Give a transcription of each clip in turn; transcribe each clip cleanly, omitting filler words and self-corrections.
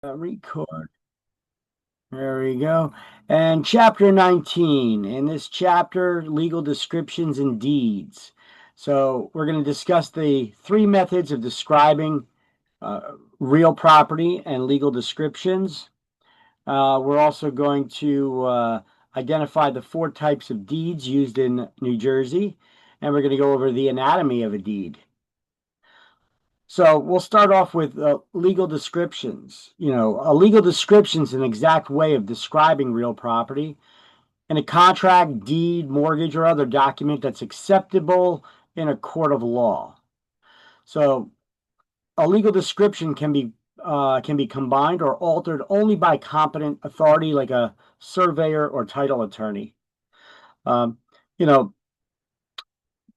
Record. There we go. And chapter 19. In this chapter, legal descriptions and deeds. So we're going to discuss the three methods of describing real property and legal descriptions. We're also going to identify the four types of deeds used in New Jersey, and we're going to go over the anatomy of a deed. So we'll start off with legal descriptions. A legal description is an exact way of describing real property in a contract, deed, mortgage, or other document that's acceptable in a court of law. So a legal description can be combined or altered only by competent authority, like a surveyor or title attorney. Um, you know,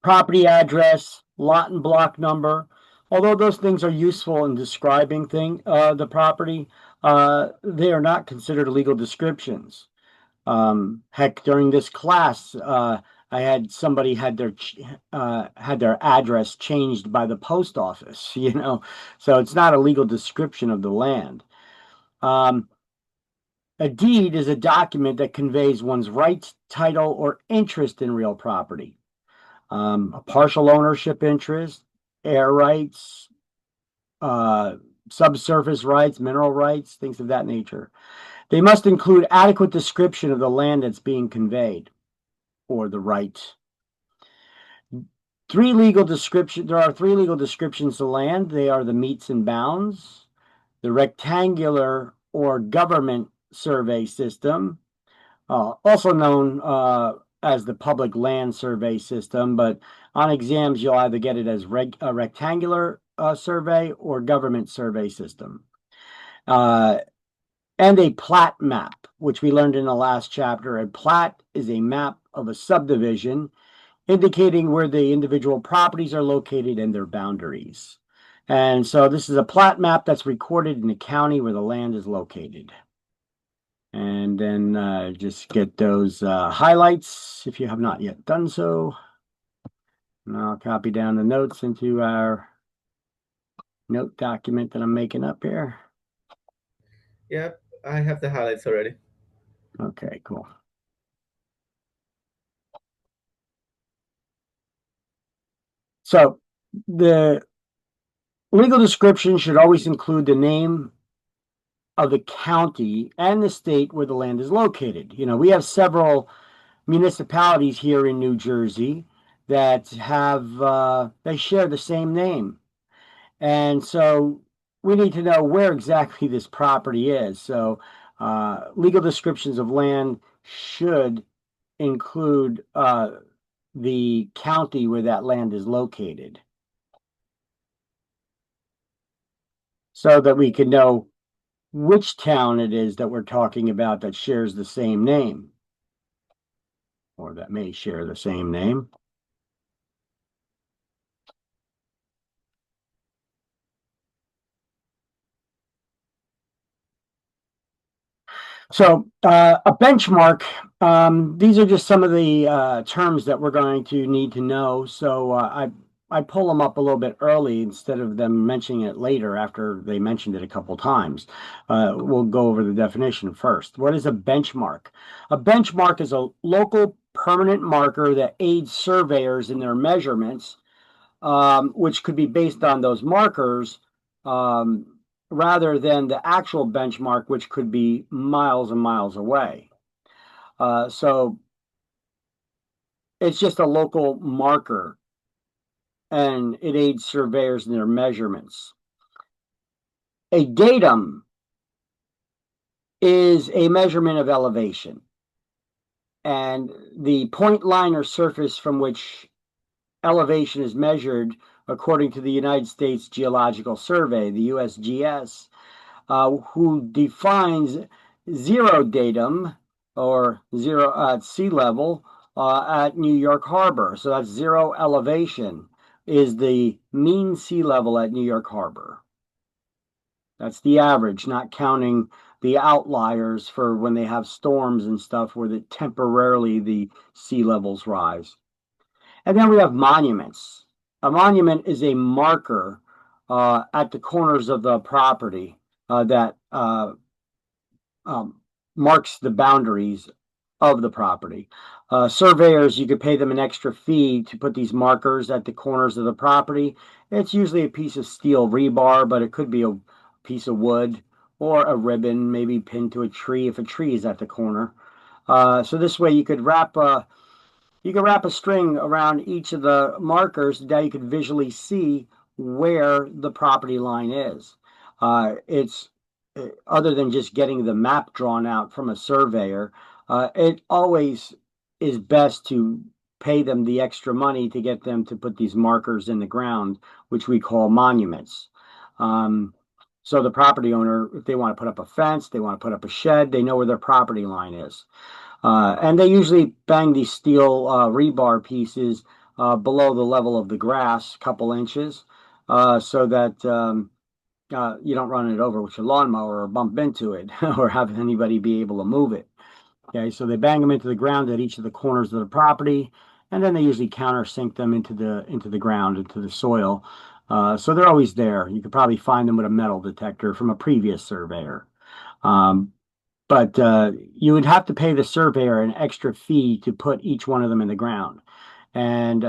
Property address, lot and block number. Although those things are useful in describing the property, they are not considered legal descriptions. Heck, during this class, I had somebody had their address changed by the post office. So it's not a legal description of the land. A deed is a document that conveys one's rights, title, or interest in real property. A partial ownership interest, air rights, subsurface rights, mineral rights, things of that nature. They must include adequate description of the land that's being conveyed or the right. There are three legal descriptions of land. They are the metes and bounds, the rectangular or government survey system, also known as the public land survey system, but on exams you'll either get it as a rectangular survey or government survey system. And a plat map, which we learned in the last chapter. A plat is a map of a subdivision indicating where the individual properties are located and their boundaries. And so this is a plat map that's recorded in the county where the land is located. And then just get those highlights if you have not yet done so. And I'll copy down the notes into our note document that I'm making up here. Yep, I have the highlights already. Okay, cool. So the legal description should always include the name of the county and the state where the land is located. We have several municipalities here in New Jersey that they share the same name. And so we need to know where exactly this property is. So legal descriptions of land should include the county where that land is located so that we can know which town it is that we're talking about that shares the same name or that may share the same name. So a benchmark, these are just some of the terms that we're going to need to know. So I pull them up a little bit early instead of them mentioning it later after they mentioned it a couple times. We'll go over the definition first. What is a benchmark? A benchmark is a local permanent marker that aids surveyors in their measurements, which could be based on those markers. Rather than the actual benchmark, which could be miles and miles away. So it's just a local marker and it aids surveyors in their measurements. A datum is a measurement of elevation, and the point line or surface from which elevation is measured according to the United States Geological Survey, the USGS, who defines zero datum or zero at sea level at New York Harbor. So that's zero elevation is the mean sea level at New York Harbor. That's the average, not counting the outliers for when they have storms and stuff where temporarily the sea levels rise. And then we have monuments. A monument is a marker at the corners of the property that marks the boundaries of the property. Surveyors, you could pay them an extra fee to put these markers at the corners of the property. It's usually a piece of steel rebar, but it could be a piece of wood or a ribbon, maybe pinned to a tree if a tree is at the corner. So this way you could wrap a string around each of the markers. Now you could visually see where the property line is. It's other than just getting the map drawn out from a surveyor, it always is best to pay them the extra money to get them to put these markers in the ground, which we call monuments. So the property owner, if they want to put up a fence, they want to put up a shed, they know where their property line is. And they usually bang these steel rebar pieces below the level of the grass, a couple inches, so that you don't run it over with your lawnmower or bump into it or have anybody be able to move it. Okay, so they bang them into the ground at each of the corners of the property, and then they usually countersink them into the ground, into the soil. So they're always there. You could probably find them with a metal detector from a previous surveyor. But you would have to pay the surveyor an extra fee to put each one of them in the ground. And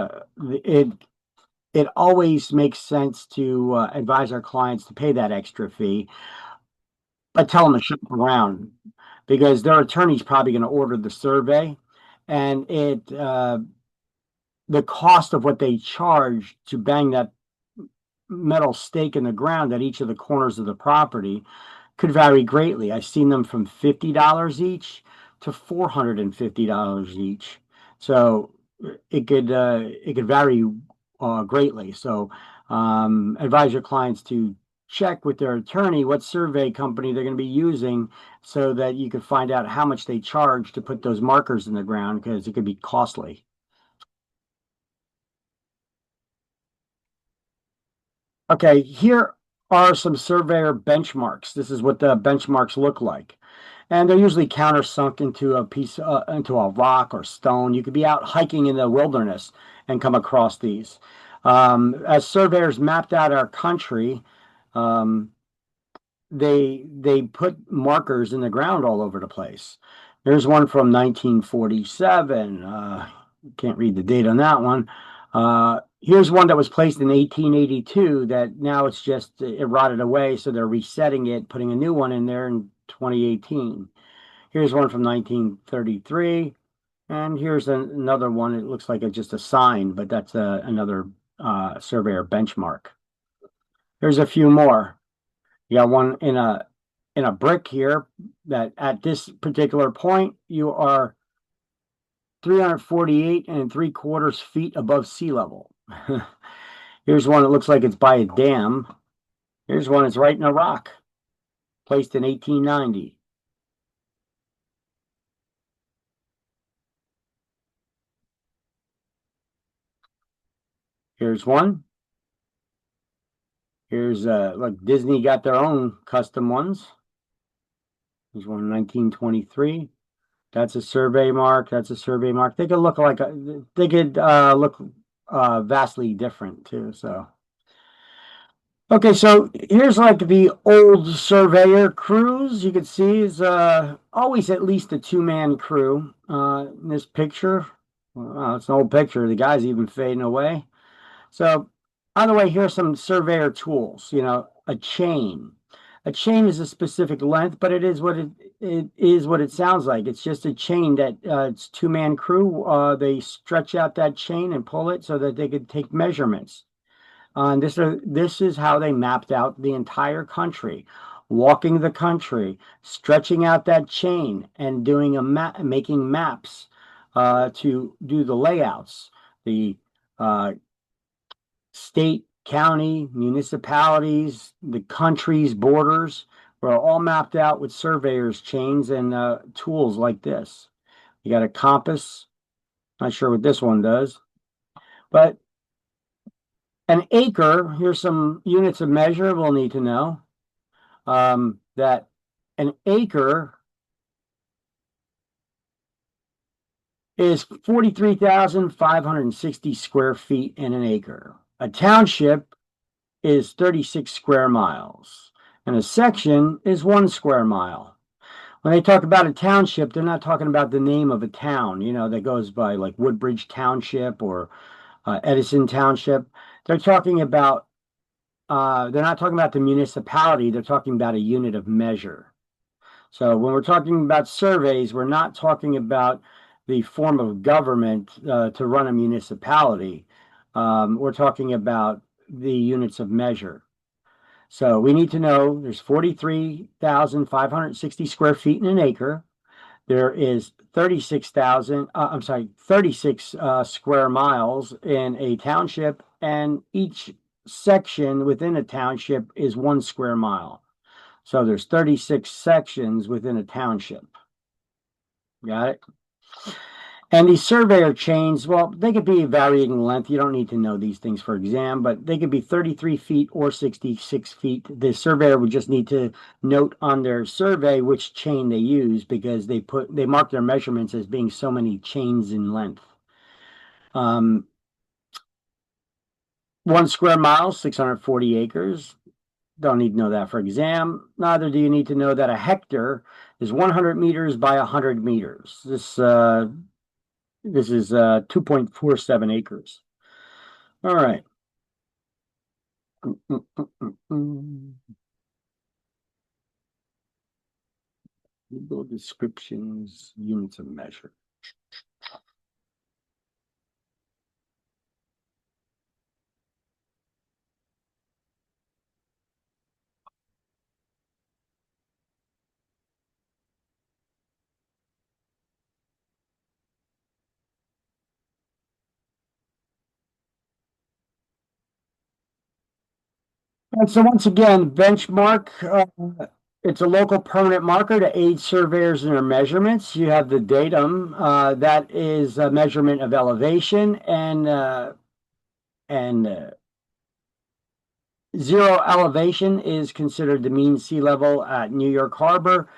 it always makes sense to advise our clients to pay that extra fee, but tell them to shop around because their attorney's probably going to order the survey, and the cost of what they charge to bang that metal stake in the ground at each of the corners of the property could vary greatly. I've seen them from $50 each to $450 each. So it could vary greatly. So advise your clients to check with their attorney what survey company they're going to be using so that you can find out how much they charge to put those markers in the ground because it could be costly. Okay, here are some surveyor benchmarks. This is what the benchmarks look like. And they're usually countersunk into into a rock or stone. You could be out hiking in the wilderness and come across these. As surveyors mapped out our country, um, they put markers in the ground all over the place. There's one from 1947. Can't read the date on that one. Here's one that was placed in 1882 that now it rotted away, so they're resetting it, putting a new one in there in 2018. Here's one from 1933, and here's another one. It looks like it's just a sign, but that's another surveyor benchmark. Here's a few more. You got one in a brick here that at this particular point you are 348 and 3/4 feet above sea level. Here's one that looks like it's by a dam. Here's one that's right in a rock, placed in 1890. Here's one. Here's like Disney got their own custom ones. Here's one in 1923. That's a survey mark. That's a survey mark. They could look look vastly different too. So okay, so here's like the old surveyor crews. You can see is always at least a two-man crew. In this picture, well, it's an old picture. The guy's even fading away. So, on the way, here's some surveyor tools. You know, a chain. A chain is a specific length, but it is what it sounds like. It's just a chain that it's two-man crew. They stretch out that chain and pull it so that they could take measurements. And this is how they mapped out the entire country, walking the country, stretching out that chain, and doing making maps to do the layouts. The state, county, municipalities, the country's borders were all mapped out with surveyors' chains and tools like this. You got a compass. Not sure what this one does, but an acre, here's some units of measure we'll need to know. That an acre is 43,560 square feet in an acre. A township is 36 square miles. And a section is 1 square mile. When they talk about a township, they're not talking about the name of a town, that goes by like Woodbridge Township or Edison Township. They're talking about, they're not talking about the municipality, they're talking about a unit of measure. So when we're talking about surveys, we're not talking about the form of government to run a municipality. We're talking about the units of measure. So we need to know there's 43,560 square feet in an acre. There is 36 square miles in a township, and each section within a township is 1 square mile. So there's 36 sections within a township. Got it? And these surveyor chains, well, they could be varying length. You don't need to know these things for exam, but they could be 33 feet or 66 feet. The surveyor would just need to note on their survey which chain they use because they mark their measurements as being so many chains in length. 1 square mile, 640 acres. Don't need to know that for exam. Neither do you need to know that a hectare is 100 meters by 100 meters. This is 2.47 acres. All right. Legal descriptions, units of measure. And so once again, benchmark, it's a local permanent marker to aid surveyors in their measurements. You have the datum, that is a measurement of elevation, and zero elevation is considered the mean sea level at New York Harbor,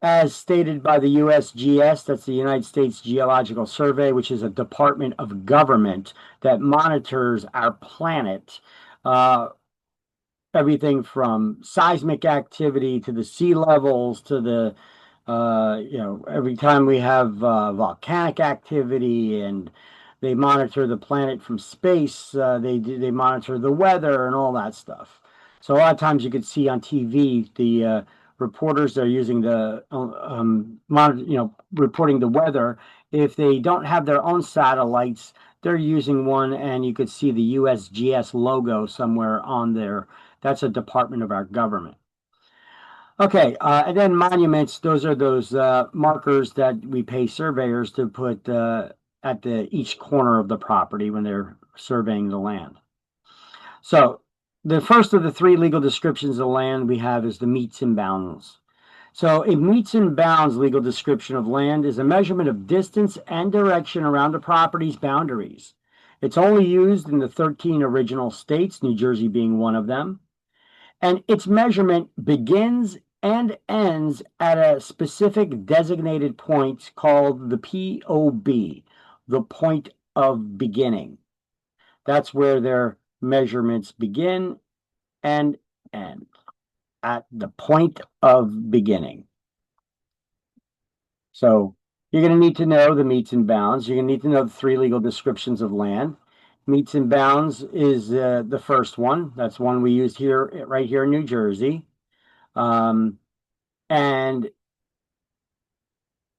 as stated by the USGS, that's the United States Geological Survey, which is a department of government that monitors our planet. Everything from seismic activity to the sea levels to the every time we have volcanic activity, and they monitor the planet from space. They monitor the weather and all that stuff. So a lot of times you could see on TV the reporters that are using the reporting the weather. If they don't have their own satellites, they're using one, and you could see the USGS logo somewhere on there. That's a department of our government. Okay, and then monuments, those are those markers that we pay surveyors to put at each corner of the property when they're surveying the land. So the first of the three legal descriptions of land we have is the metes and bounds. So a metes and bounds legal description of land is a measurement of distance and direction around the property's boundaries. It's only used in the 13 original states, New Jersey being one of them. And its measurement begins and ends at a specific designated point called the POB, the point of beginning. That's where their measurements begin and end, at the point of beginning. So you're going to need to know the metes and bounds. You're going to need to know the three legal descriptions of land. Metes and bounds is the first one. That's one we used here, right here in New Jersey. And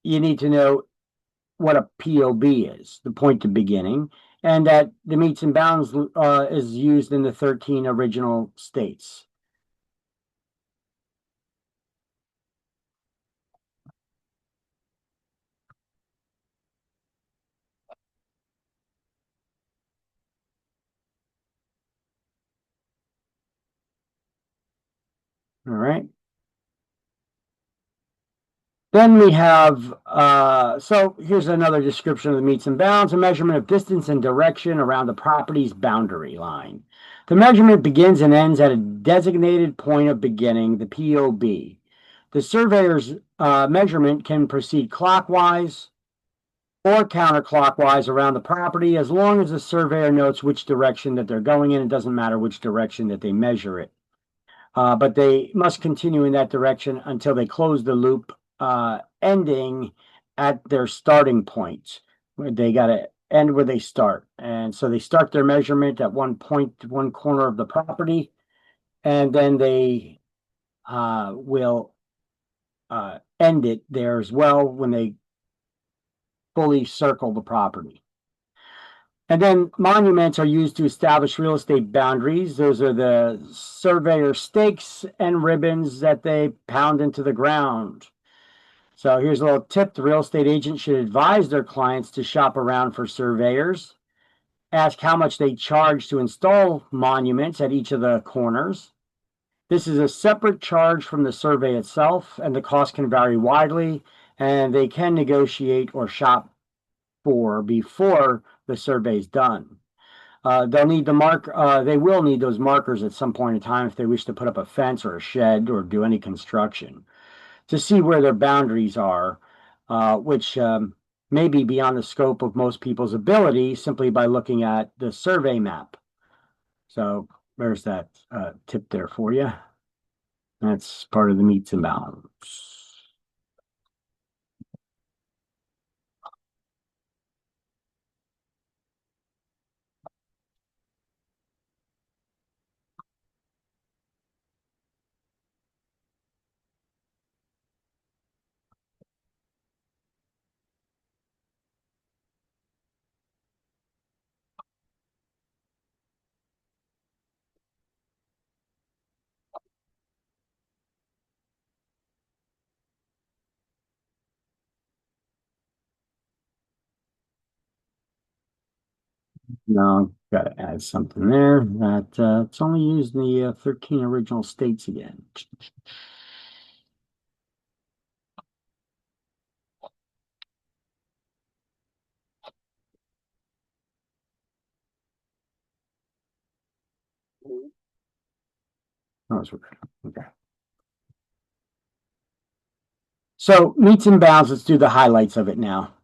you need to know what a POB is, the point of beginning, and that the metes and bounds is used in the 13 original states. All right. Then we have, so here's another description of the metes and bounds, a measurement of distance and direction around the property's boundary line. The measurement begins and ends at a designated point of beginning, the POB. The surveyor's measurement can proceed clockwise or counterclockwise around the property as long as the surveyor notes which direction that they're going in. It doesn't matter which direction that they measure it. but they must continue in that direction until they close the loop, ending at their starting point. They got to end where they start. And so they start their measurement at one point, one corner of the property, and then they will end it there as well when they fully circle the property. And then monuments are used to establish real estate boundaries. Those are the surveyor stakes and ribbons that they pound into the ground. So here's a little tip. The real estate agent should advise their clients to shop around for surveyors, ask how much they charge to install monuments at each of the corners. This is a separate charge from the survey itself, and the cost can vary widely, and they can negotiate or shop for before the survey is done. They'll need they will need those markers at some point in time if they wish to put up a fence or a shed or do any construction to see where their boundaries are, which may be beyond the scope of most people's ability simply by looking at the survey map. So there's that tip there for you. That's part of the meets and bounds. Now, got to add something there that it's only used in the 13 original states again. Oh, it's okay. So meets and bounds, let's do the highlights of it now.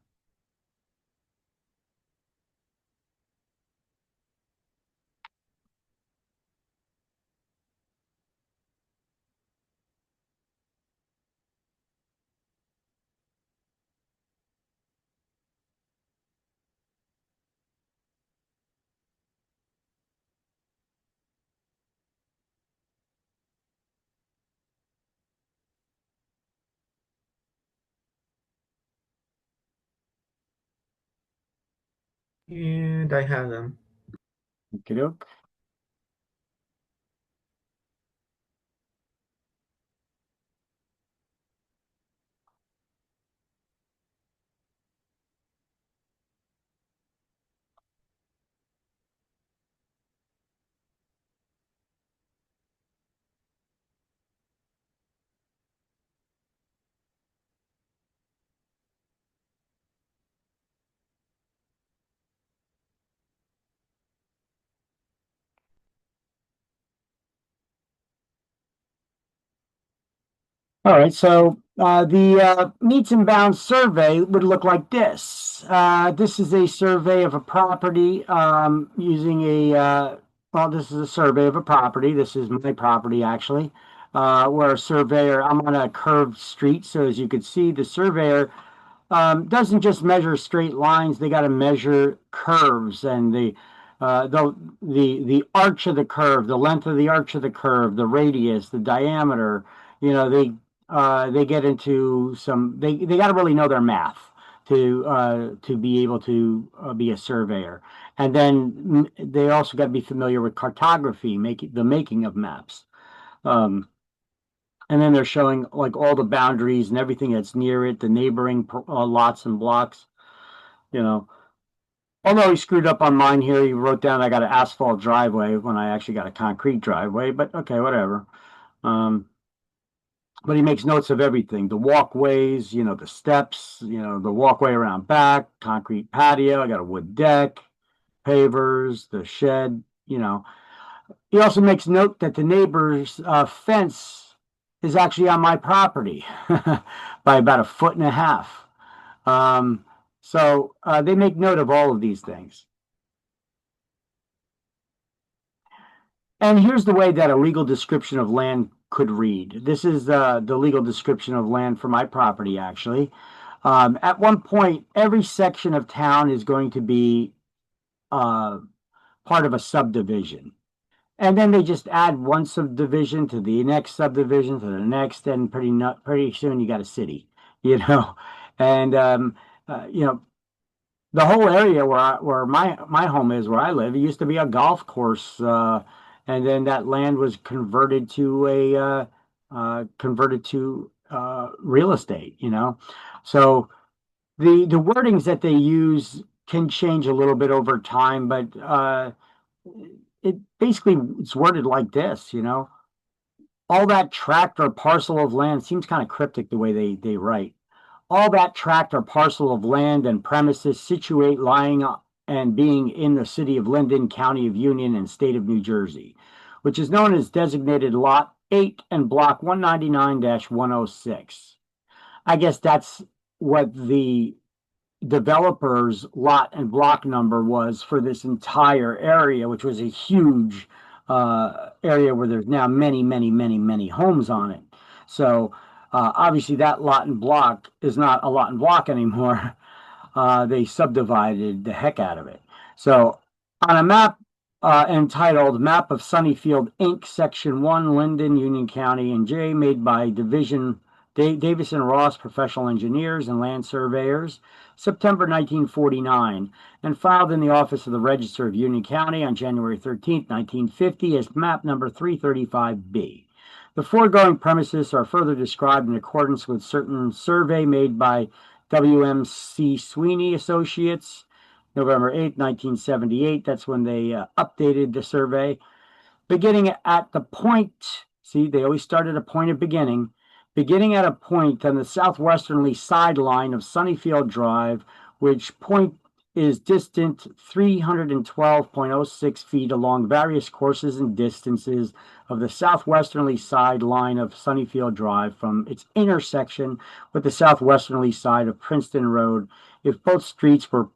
And I have them. Okay. All right, so the meets and bounds survey would look like this. This is a survey of a property using well, this is a survey of a property. This is my property, actually, where a surveyor, I'm on a curved street. So as you can see, the surveyor doesn't just measure straight lines. They got to measure curves and the arch of the curve, the length of the arch of the curve, the radius, the diameter. You know, they get into some. They got to really know their math to be able to be a surveyor. And then they also got to be familiar with cartography, making of maps. Um, and then they're showing like all the boundaries and everything that's near it, the neighboring lots and blocks, you know. Although he screwed up on mine here, he wrote down I got an asphalt driveway when I actually got a concrete driveway, but okay, whatever. Um, but he makes notes of everything, the walkways, you know, the steps, you know, the walkway around back, concrete patio, I got a wood deck, pavers, the shed, you know. He also makes note that the neighbor's fence is actually on my property by about a foot and a half. So they make note of all of these things. And here's the way that a legal description of land could read. This is the legal description of land for my property, actually. At one point, every section of town is going to be uh, part of a subdivision. And then they just add one subdivision to the next subdivision to the next, and pretty soon you got a city, you know. And you know, the whole area where my home is, where I live, it used to be a golf course, and then that land was converted to real estate, you know. So the wordings that they use can change a little bit over time, but it basically it's worded like this, you know. All that tract or parcel of land seems kind of cryptic the way they write. All that tract or parcel of land and premises situate, lying, and being in the city of Linden, county of Union, and state of New Jersey, which is known as designated Lot 8 and Block 199-106. I guess that's what the developer's lot and block number was for this entire area, which was a huge area where there's now many, many, many, many homes on it. So obviously that lot and block is not a lot and block anymore. They subdivided the heck out of it. So on a map entitled Map of Sunnyfield Inc., Section 1, Linden, Union County, and J, made by Division Davis and Ross Professional Engineers and Land Surveyors, September 1949, and filed in the office of the Register of Union County on January 13, 1950, as map number 335B. The foregoing premises are further described in accordance with certain survey made by WMC Sweeney Associates, November 8, 1978. That's when they updated the survey. Beginning at the point, see, they always start at a point of beginning. Beginning at a point on the southwesterly sideline of Sunnyfield Drive, which point is distant 312.06 feet along various courses and distances of the southwesterly sideline of Sunnyfield Drive from its intersection with the southwesterly side of Princeton Road, if both streets were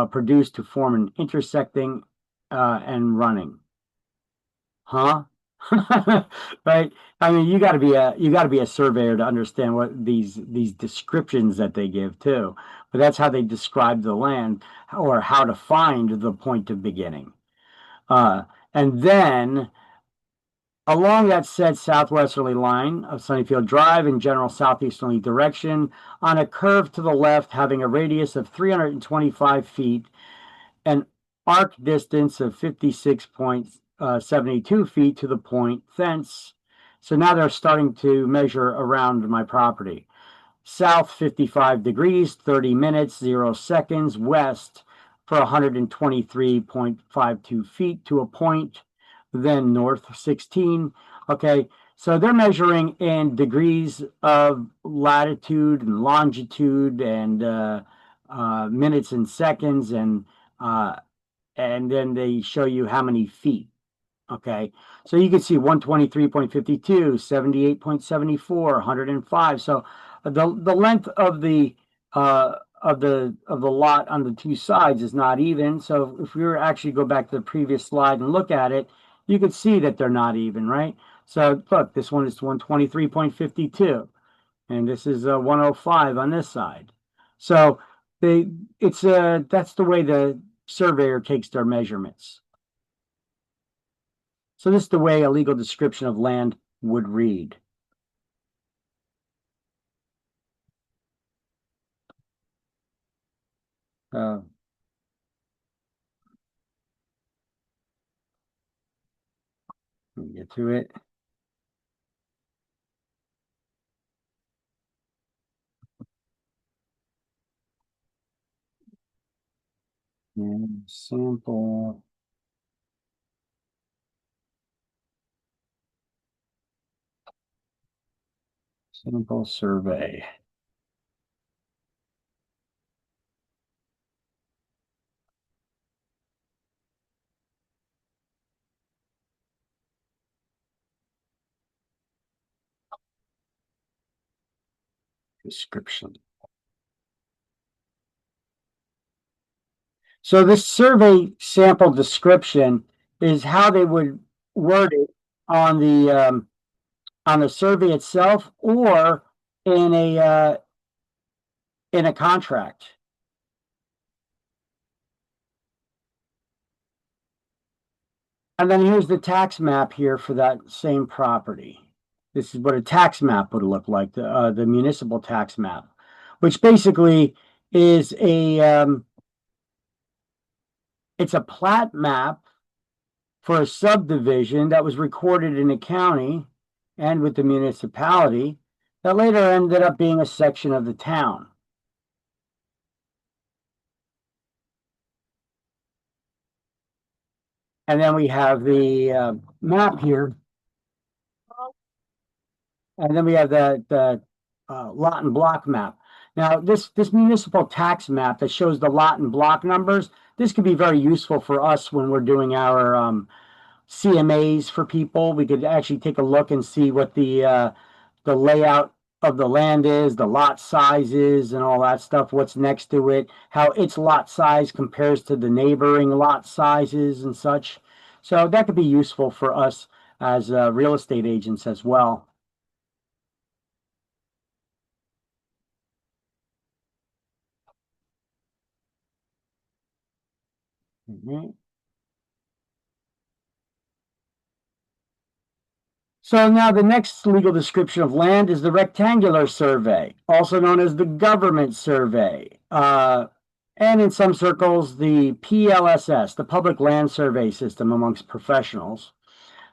produced to form an intersecting and running. Huh? Right? I mean, you got to be a surveyor to understand what these descriptions that they give too. But that's how they describe the land or how to find the point of beginning. Uh, and then along that said southwesterly line of Sunnyfield Drive in general southeasterly direction, on a curve to the left having a radius of 325 feet, an arc distance of 56.72 feet to the point thence. So now they're starting to measure around my property. South 55 degrees, 30 minutes, 0 seconds. West for 123.52 feet to a point. Then north 16. Okay, so they're measuring in degrees of latitude and longitude and minutes and seconds, uh, and then they show you how many feet. Okay, so you can see 123.52, 78.74, 105. So the length of the lot on the two sides is not even. So if we were actually go back to the previous slide and look at it, you could see that they're not even, right? So look, this one is 123.52, and this is 105 on this side. So that's the way the surveyor takes their measurements. So this is the way a legal description of land would read. Uh, let me get to it. And sample survey. Description. So this survey sample description is how they would worded on the survey itself or in a contract. And then here's the tax map here for that same property. This is what a tax map would look like, the municipal tax map, which basically is it's a plat map for a subdivision that was recorded in a county and with the municipality that later ended up being a section of the town. And then we have the map here. And then we have the lot and block map. Now, this municipal tax map that shows the lot and block numbers, this could be very useful for us when we're doing our CMAs for people. We could actually take a look and see what the layout of the land is, the lot sizes and all that stuff, what's next to it, how its lot size compares to the neighboring lot sizes and such. So that could be useful for us as real estate agents as well. Mhm. So now the next legal description of land is the rectangular survey, also known as the government survey, and in some circles, the PLSS, the Public Land Survey System amongst professionals.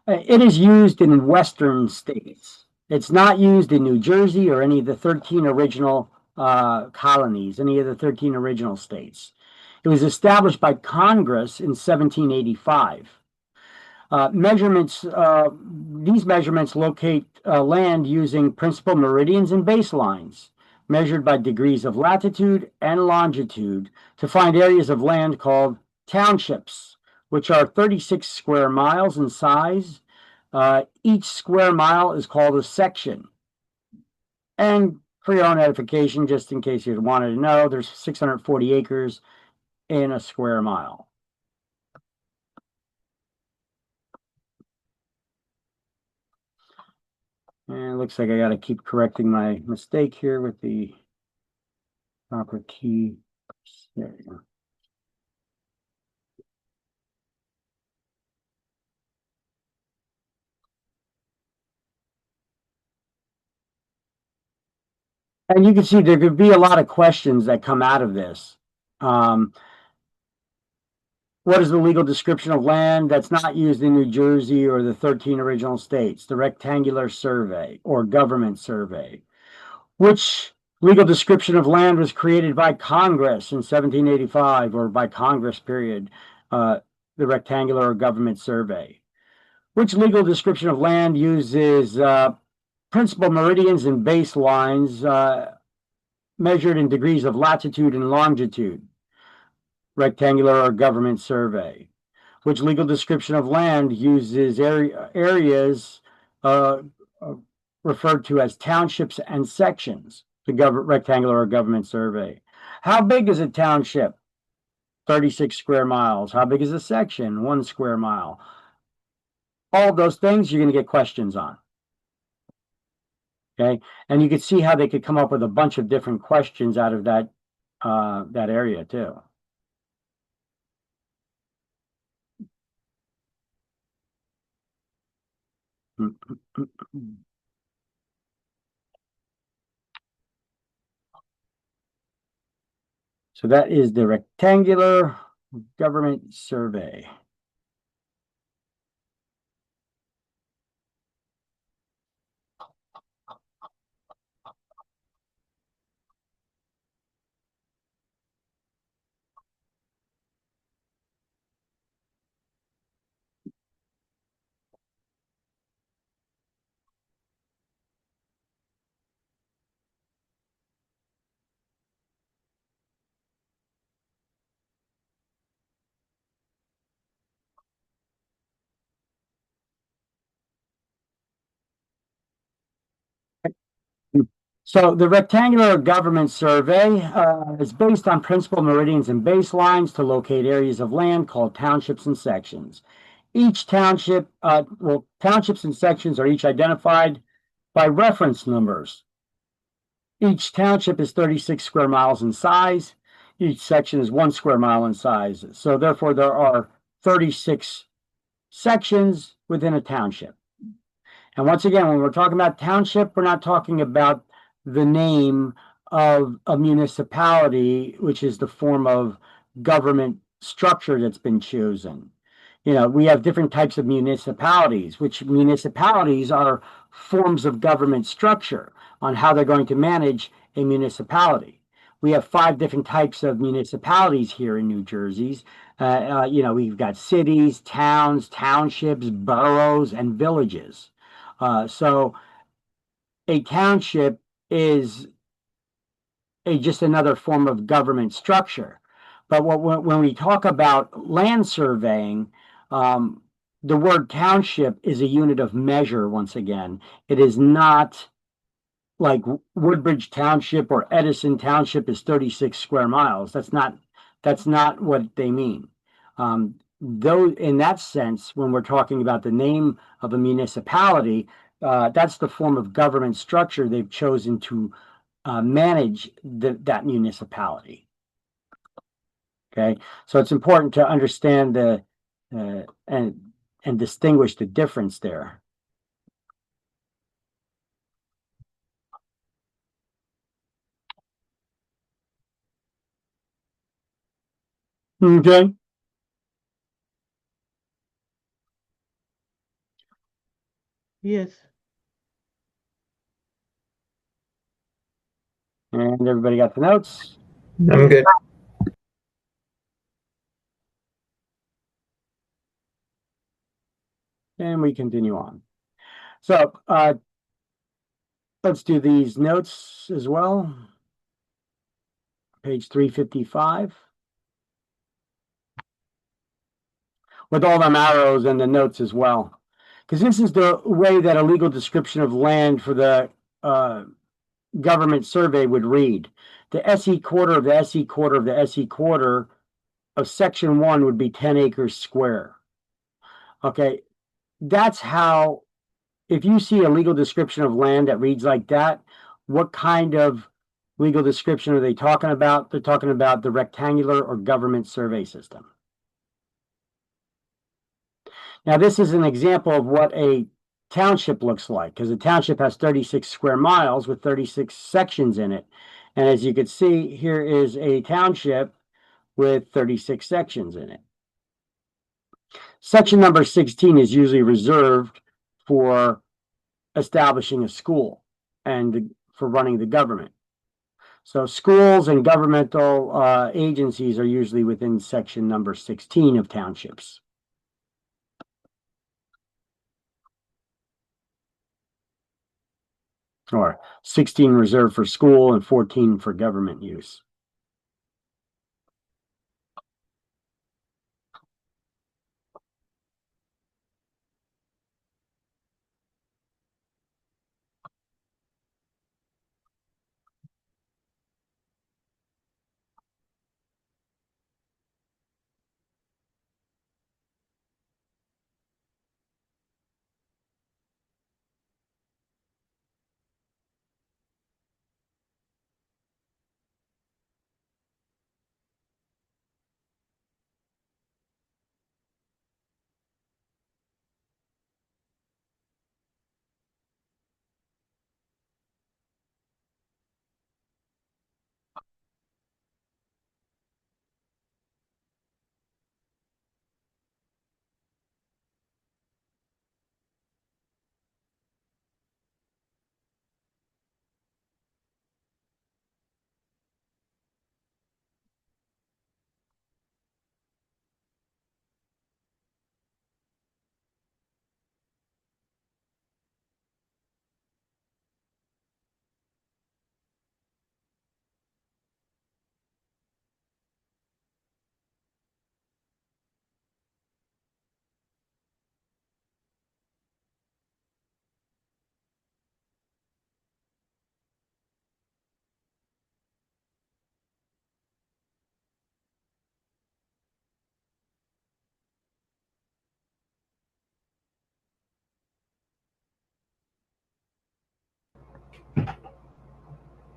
It is used in Western states. It's not used in New Jersey or any of the 13 original colonies, any of the 13 original states. It was established by Congress in 1785. These measurements locate land using principal meridians and baselines, measured by degrees of latitude and longitude to find areas of land called townships, which are 36 square miles in size. Each square mile is called a section. And for your own edification, just in case you wanted to know, there's 640 acres in a square mile. And it looks like I got to keep correcting my mistake here with the proper key. There you go. And you can see there could be a lot of questions that come out of this. What is the legal description of land that's not used in New Jersey or the 13 original states? The rectangular survey or government survey. Which legal description of land was created by Congress in 1785 or by Congress, period? The rectangular or government survey. Which legal description of land uses principal meridians and baselines measured in degrees of latitude and longitude? Rectangular or government survey. Which legal description of land uses areas referred to as townships and sections? The rectangular or government survey. How big is a township? 36 square miles. How big is a section? 1 square mile. All of those things you're going to get questions on. Okay, and you can see how they could come up with a bunch of different questions out of that area too. So that is the rectangular government survey. So the rectangular government survey is based on principal meridians and baselines to locate areas of land called townships and sections. Each township, well, townships and sections are each identified by reference numbers. Each township is 36 square miles in size. Each section is 1 square mile in size. So therefore, there are 36 sections within a township. And once again, when we're talking about township, we're not talking about the name of a municipality, which is the form of government structure that's been chosen. You know, we have different types of municipalities, which municipalities are forms of government structure on how they're going to manage a municipality. We have 5 different types of municipalities here in New Jersey. You know, we've got cities, towns, townships, boroughs, and villages. So a township is just another form of government structure. But when we talk about land surveying, the word township is a unit of measure once again. It is not like Woodbridge Township or Edison Township is 36 square miles. That's not what they mean. Though in that sense, when we're talking about the name of a municipality, that's the form of government structure they've chosen to manage that municipality. Okay, so it's important to understand the and distinguish the difference there. Okay. Yes. And everybody got the notes? I'm good. And we continue on. So let's do these notes as well. Page 355. With all them arrows and the notes as well. Because this is the way that a legal description of land for the government survey would read. The SE quarter of the SE quarter of the SE quarter of section 1 would be 10 acres square. Okay, that's how, if you see a legal description of land that reads like that, what kind of legal description are they talking about? They're talking about the rectangular or government survey system. Now, this is an example of what a township looks like, because a township has 36 square miles with 36 sections in it. And as you can see, here is a township with 36 sections in it. Section number 16 is usually reserved for establishing a school and for running the government. So schools and governmental agencies are usually within section number 16 of townships. Or 16 reserved for school and 14 for government use.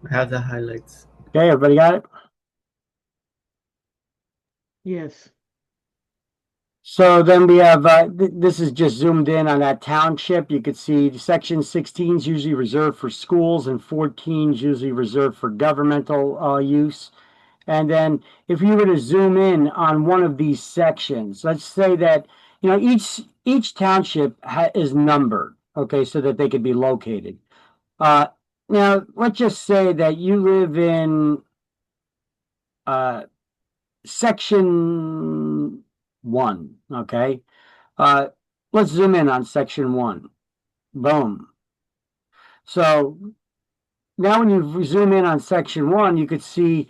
I have the highlights. Okay, everybody got it? Yes. So then we have, this is just zoomed in on that township. You could see section 16 is usually reserved for schools and 14 is usually reserved for governmental use. And then if you were to zoom in on one of these sections, let's say that, each township is numbered, okay, so that they could be located. Uh, Now, let's just say that you live in uh, section 1, okay? Uh, let's zoom in on section 1. Boom. So now when you zoom in on section 1, you could see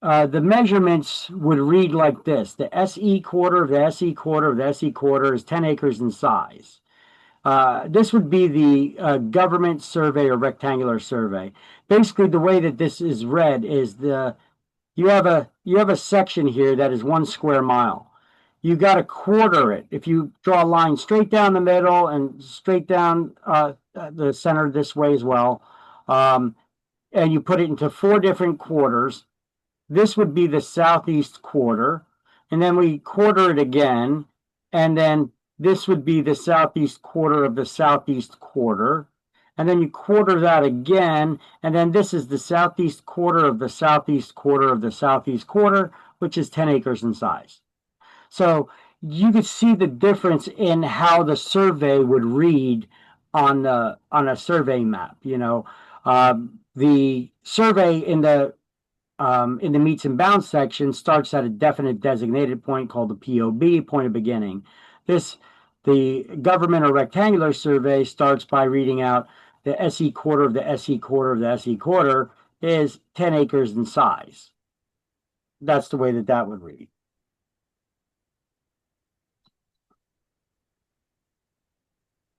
the measurements would read like this. The SE quarter of the SE quarter of the SE quarter is 10 acres in size. This would be the government survey or rectangular survey. Basically, the way that this is read is you have a section here that is 1 square mile. You got to quarter it. If you draw a line straight down the middle and straight down the center this way as well, and you put it into 4 different quarters, this would be the southeast quarter. And then we quarter it again, and then this would be the southeast quarter of the southeast quarter. And then you quarter that again, and then this is the southeast quarter of the southeast quarter of the southeast quarter, which is 10 acres in size. So you could see the difference in how the survey would read on a survey map. The survey in the meets and bounds section starts at a definite designated point called the POB, point of beginning. The government or rectangular survey starts by reading out the SE quarter of the SE quarter of the SE quarter is 10 acres in size. That's the way that would read.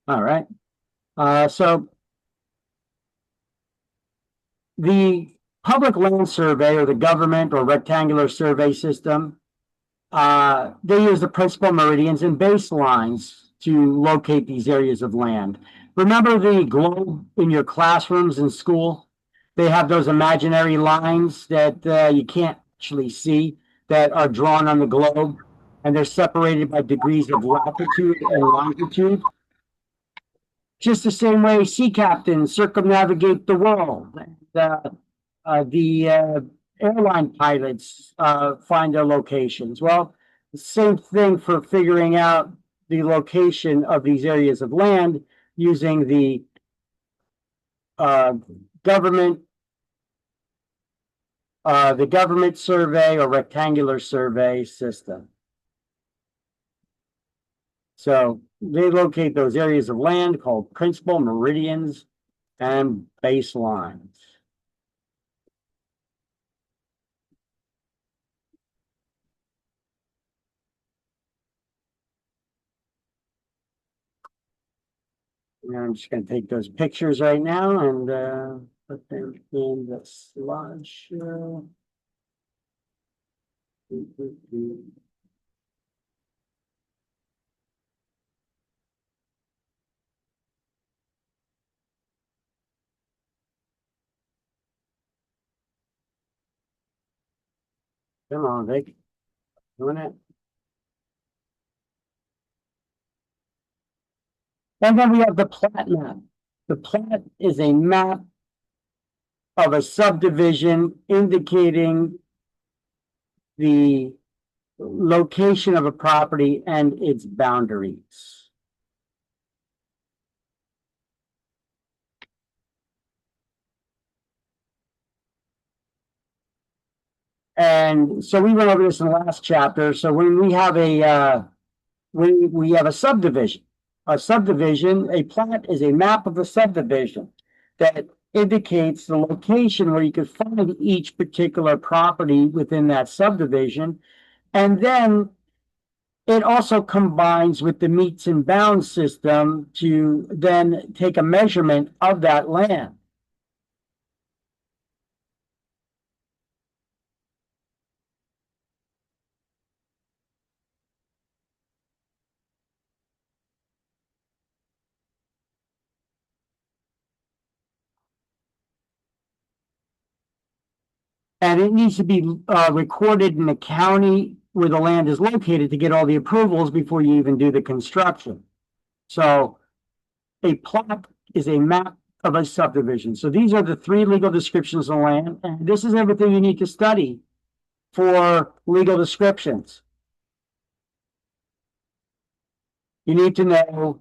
All right. So the public land survey or the government or rectangular survey system, they use the principal meridians and baselines to locate these areas of land. Remember the globe in your classrooms in school? They have those imaginary lines that you can't actually see that are drawn on the globe, and they're separated by degrees of latitude and longitude. Just the same way sea captains circumnavigate the world. The airline pilots find their locations. Well, the same thing for figuring out the location of these areas of land using the uh, government survey or rectangular survey system. So they locate those areas of land called principal meridians and baselines. And I'm just going to take those pictures right now and put them in the slideshow. Come on, Vic. Doing it. And then we have the plat map. The plat is a map of a subdivision indicating the location of a property and its boundaries. And so we went over this in the last chapter. So when we have we have a subdivision. A plat is a map of a subdivision that indicates the location where you could find each particular property within that subdivision. And then it also combines with the meets and bounds system to then take a measurement of that land. And it needs to be recorded in the county where the land is located to get all the approvals before you even do the construction. So a plat is a map of a subdivision. So these are the three legal descriptions of land, and this is everything you need to study for legal descriptions. You need to know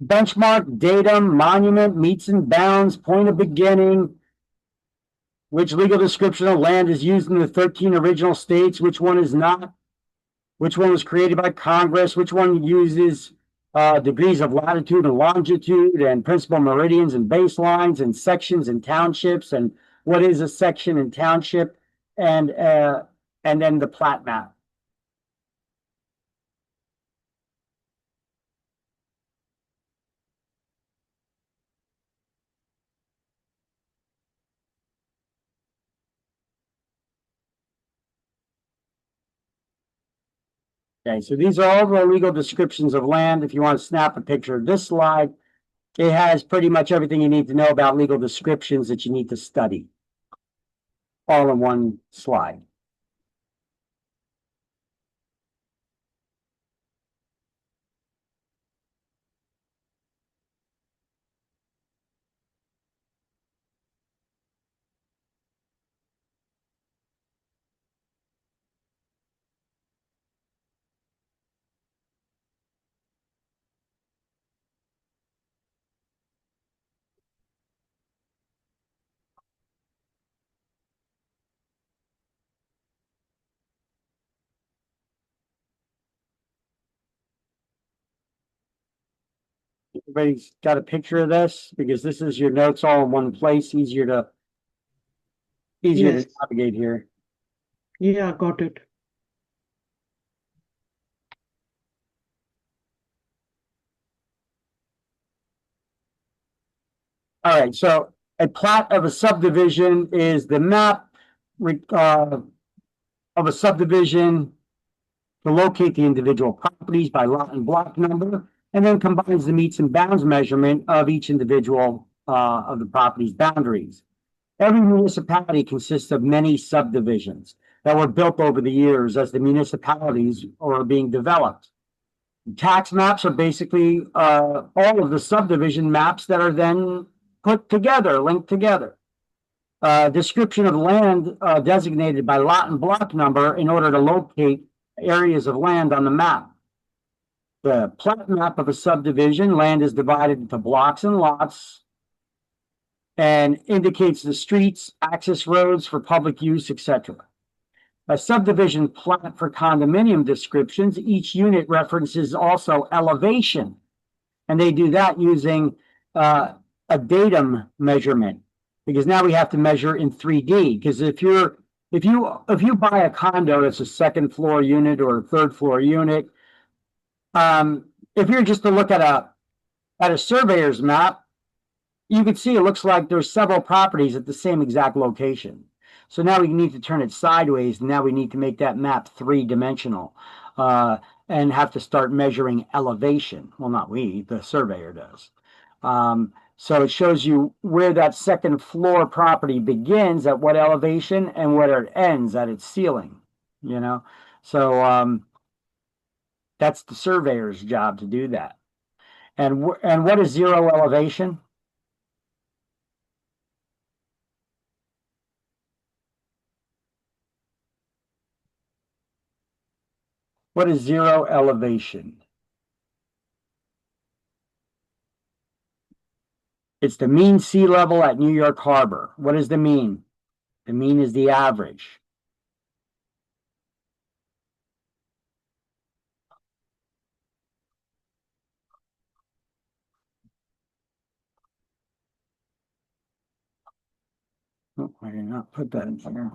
benchmark, datum, monument, meets and bounds, point of beginning, which legal description of land is used in the 13 original states, which one is not, which one was created by Congress, which one uses degrees of latitude and longitude and principal meridians and baselines and sections and townships, and what is a section and township, and then the plat map. Okay, so these are all the legal descriptions of land. If you want to snap a picture of this slide, it has pretty much everything you need to know about legal descriptions that you need to study, all in one slide. Everybody's got a picture of this because this is your notes all in one place, easier to Yes. navigate here. Yeah, got it. All right, so a plat of a subdivision is the map of a subdivision to locate the individual properties by lot and block number, and then combines the meets and bounds measurement of each individual of the property's boundaries. Every municipality consists of many subdivisions that were built over the years as the municipalities are being developed. Tax maps are basically all of the subdivision maps that are then put together, linked together. Description of land designated by lot and block number in order to locate areas of land on the map. The plat map of a subdivision, land is divided into blocks and lots and indicates the streets, access roads for public use, etc. A subdivision plat for condominium descriptions, each unit references also elevation, and they do that using a datum measurement, because now we have to measure in 3D. Because if you buy a condo that's a second floor unit or a third floor unit, if you're just to look at a surveyor's map, you can see it looks like there's several properties at the same exact location. So now we need to turn it sideways, and now we need to make that map three-dimensional and have to start measuring elevation. Well, not we, the surveyor does. So it shows you where that second floor property begins at what elevation and where it ends at its ceiling, you know? So that's the surveyor's job to do that. And what is zero elevation? What is zero elevation? It's the mean sea level at New York Harbor. What is the mean? The mean is the average. Oh, I did not put that in there.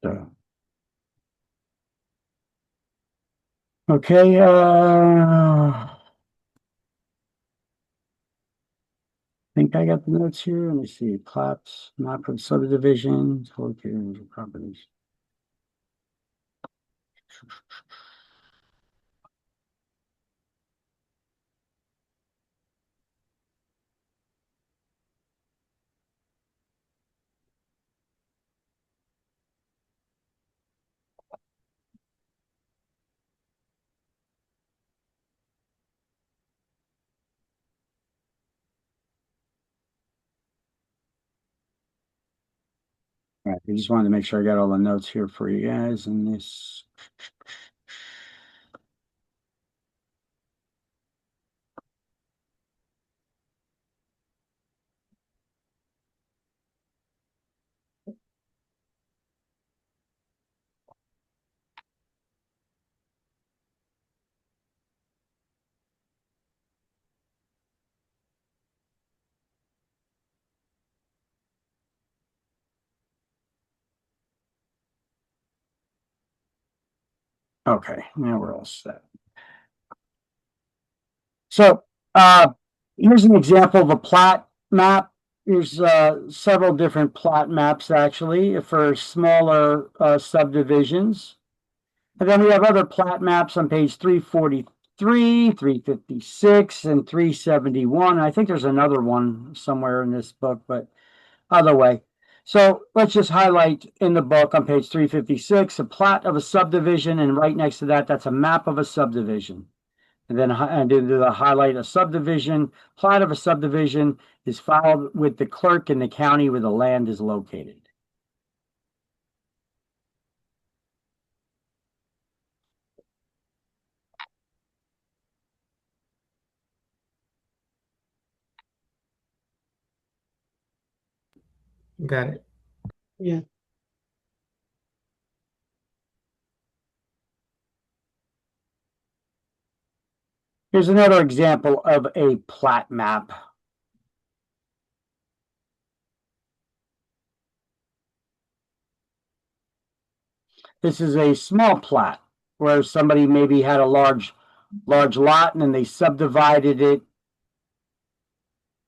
So. Okay, I think I got the notes here. Let me see. Plats, map of subdivisions, located in properties. All right, I just wanted to make sure I got all the notes here for you guys in this. Okay, now we're all set. So here's an example of a plat map. Here's several different plat maps actually for smaller subdivisions. And then we have other plat maps on page 343, 356, and 371. I think there's another one somewhere in this book, but either way. So let's just highlight in the book on page 356 a plat of a subdivision, and right next to that, that's a map of a subdivision. And then highlight a subdivision. Plat of a subdivision is filed with the clerk in the county where the land is located. Got it. Yeah. Here's another example of a plat map. This is a small plat where somebody maybe had a large lot and then they subdivided it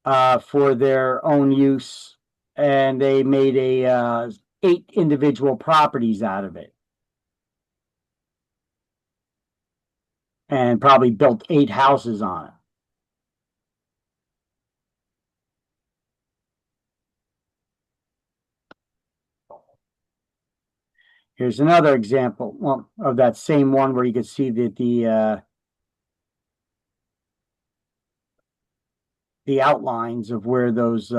for their own use, and they made a 8 individual properties out of it, and probably built 8 houses on it. Here's another example of that same one where you can see that the outlines of where those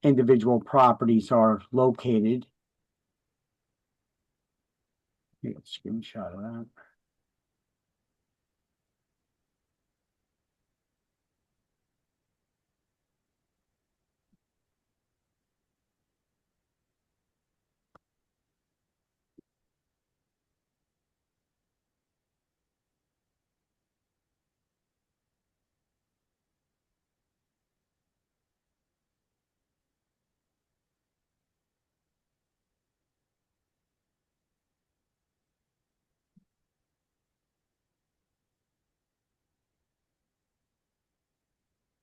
individual properties are located. Get a screenshot of that.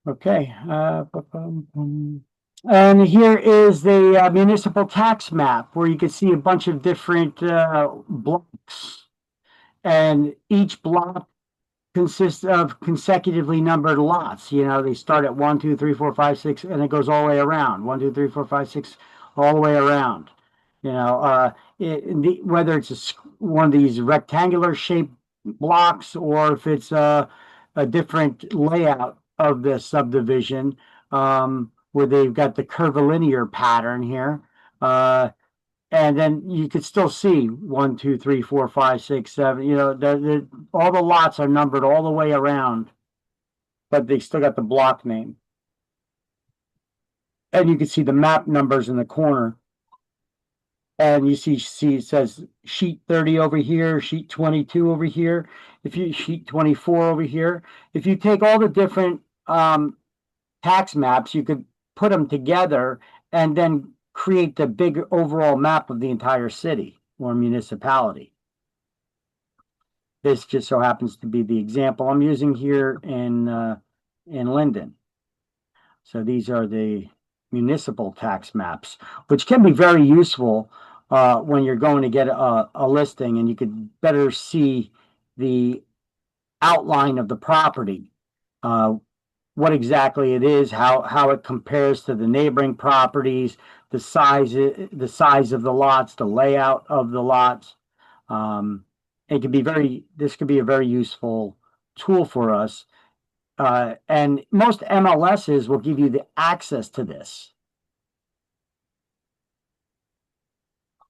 Okay. And here is the municipal tax map where you can see a bunch of different blocks. And each block consists of consecutively numbered lots. You know, they start at 1, 2, 3, 4, 5, 6, and it goes all the way around. 1, 2, 3, 4, 5, 6, all the way around. You know, whether it's one of these rectangular shaped blocks or if it's a different layout of the subdivision, where they've got the curvilinear pattern here. And then you could still see 1, 2, 3, 4, 5, 6, 7. You know, all the lots are numbered all the way around, but they still got the block name. And you can see the map numbers in the corner. And you see it says sheet 30 over here, sheet 22 over here, sheet 24 over here. If you take all the different tax maps, you could put them together and then create the big overall map of the entire city or municipality. This just so happens to be the example I'm using here in Linden. So these are the municipal tax maps, which can be very useful when you're going to get a listing, and you could better see the outline of the property, what exactly it is, how it compares to the neighboring properties, the size of the lots, the layout of the lots. This could be a very useful tool for us. And most MLSs will give you the access to this,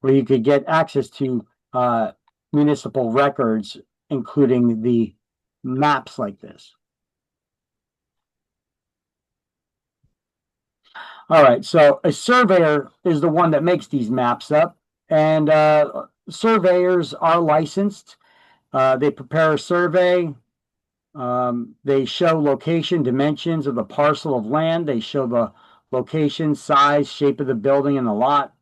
where you could get access to municipal records, including the maps like this. All right, so a surveyor is the one that makes these maps up, and surveyors are licensed. They prepare a survey. They show location, dimensions of the parcel of land. They show the location, size, shape of the building and the lot.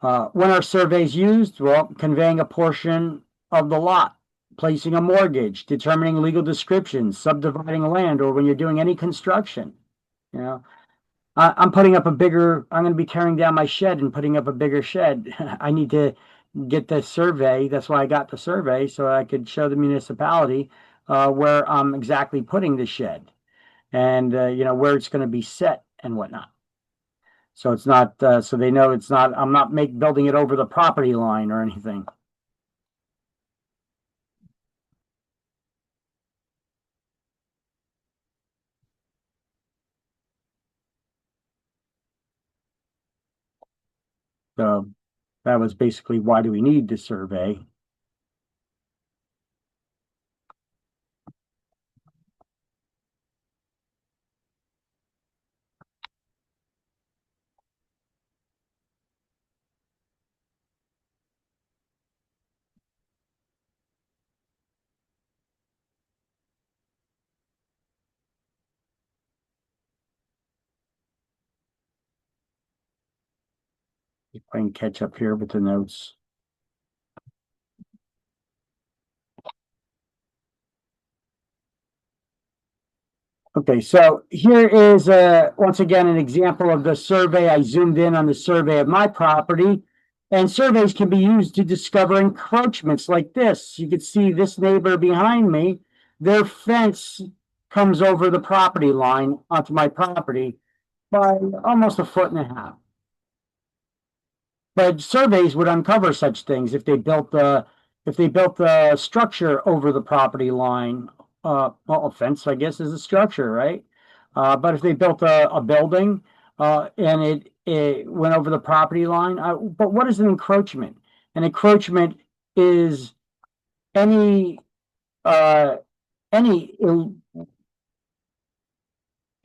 When are surveys used? Well, conveying a portion of the lot, placing a mortgage, determining legal descriptions, subdividing land, or when you're doing any construction. You know, I'm going to be tearing down my shed and putting up a bigger shed. I need to get the survey. That's why I got the survey, so I could show the municipality where I'm exactly putting the shed, and where it's going to be set and whatnot. So it's not so they know it's not. I'm not building it over the property line or anything. So that was basically why do we need the survey. If I can catch up here with the notes. Okay, so here is once again an example of the survey. I zoomed in on the survey of my property, and surveys can be used to discover encroachments like this. You can see this neighbor behind me, their fence comes over the property line onto my property by almost 1.5 feet. But surveys would uncover such things if they built the structure over the property line. Well, a fence, I guess, is a structure, right? But if they built a building and it went over the property line, but what is an encroachment? An encroachment is any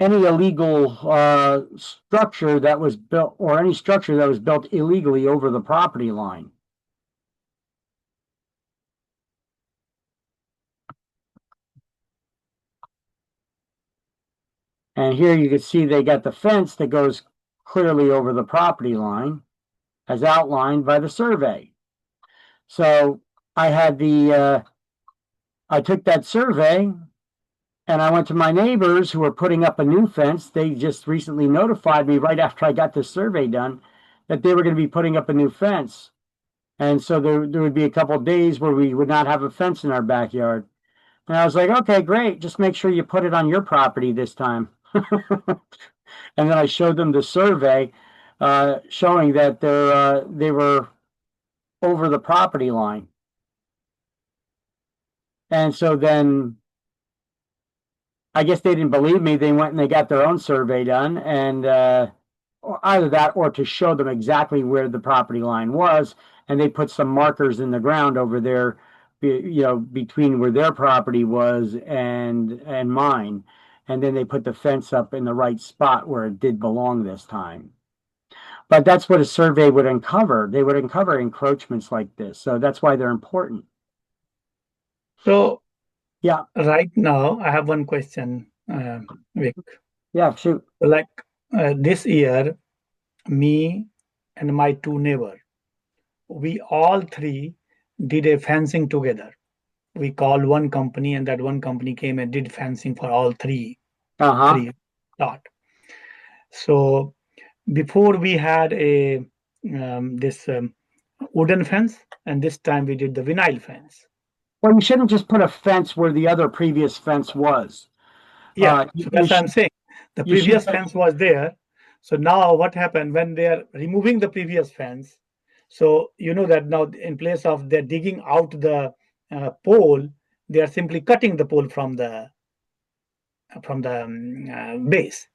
illegal structure that was built, or any structure that was built illegally over the property line. And here you can see they got the fence that goes clearly over the property line as outlined by the survey. So I had I took that survey and I went to my neighbors who were putting up a new fence. They just recently notified me right after I got the survey done that they were going to be putting up a new fence. And so there would be a couple of days where we would not have a fence in our backyard. And I was like, okay, great. Just make sure you put it on your property this time. And then I showed them the survey showing that they were over the property line. And so then I guess they didn't believe me. They went and they got their own survey done, and either that or to show them exactly where the property line was, and they put some markers in the ground over there, between where their property was and mine. And then they put the fence up in the right spot where it did belong this time. But that's what a survey would uncover. They would uncover encroachments like this. So that's why they're important. So, yeah, right now I have one question, Vic. Yeah, shoot. Like this year, me and my two neighbor, we all three did a fencing together. We called one company, and that one company came and did fencing for all Uh-huh. three lot. So before we had a this wooden fence, and this time we did the vinyl fence. Well, you shouldn't just put a fence where the other previous fence was. Yeah, You, so you that's what I'm should saying. The you should previous fence was there. So now what happened when they are removing the previous fence? So you know that now in place of they're digging out the pole, they are simply cutting the pole from the base.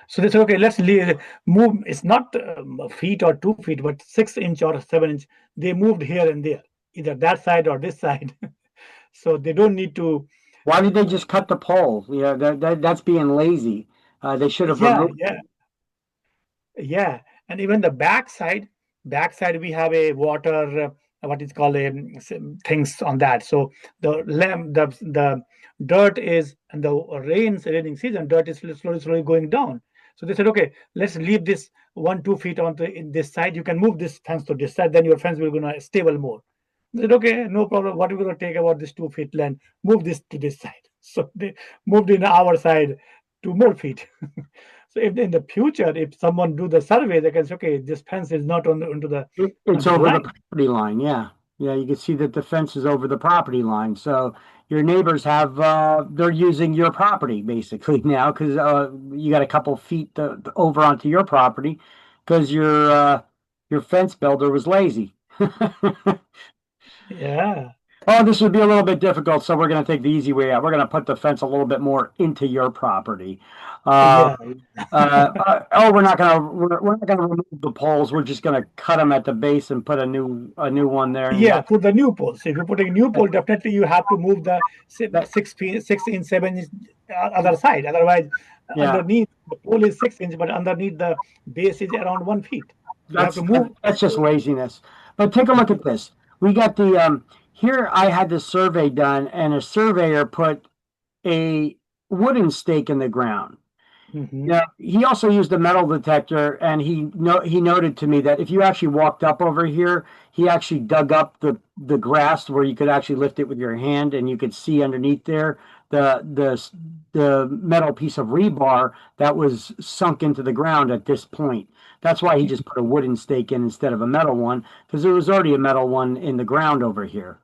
So they said, okay, let's move. It's not a feet or 2 feet, but 6 inch or 7 inch. They moved here and there, either that side or this side. So they don't need to. Why did they just cut the pole? Yeah, that's being lazy. They should have Yeah, removed. yeah, yeah. And even the backside we have a water, what is called things on that. So the dirt is, and the raining season, dirt is slowly going down. So they said, okay, let's leave this 1 2 feet on in this side. You can move this fence to this side, then your fence will gonna stable more. They said, okay, no problem. What are we gonna take about this 2 feet land? Move this to this side. So they moved in our side 2 more feet. So if in the future, if someone do the survey, they can say, okay, this fence is not It's onto the over the line. property line. Yeah, yeah. You can see that the fence is over the property line. So your neighbors have they're using your property basically now because you got a couple feet over onto your property because your fence builder was lazy. Yeah, Oh, this would be a little bit difficult, so we're going to take the easy way out. We're going to put the fence a little bit more into your property. Uh, yeah, oh, we're not gonna remove the poles. We're just gonna cut them at the base and put a new one there. And yeah. Put the new poles. If you're putting a new pole, definitely you have to move the that 6 feet, 6 inch, 7 inch other side. Otherwise, yeah, underneath the pole is 6 inch, but underneath the base is around 1 feet. So you have that's to move. that's just laziness. But take a look at this. We got the here. I had this survey done, and a surveyor put a wooden stake in the ground. Mhm. Yeah, he also used a metal detector, and he noted to me that if you actually walked up over here, he actually dug up the grass where you could actually lift it with your hand, and you could see underneath there the metal piece of rebar that was sunk into the ground at this point. That's why he just put a wooden stake in instead of a metal one, because there was already a metal one in the ground over here.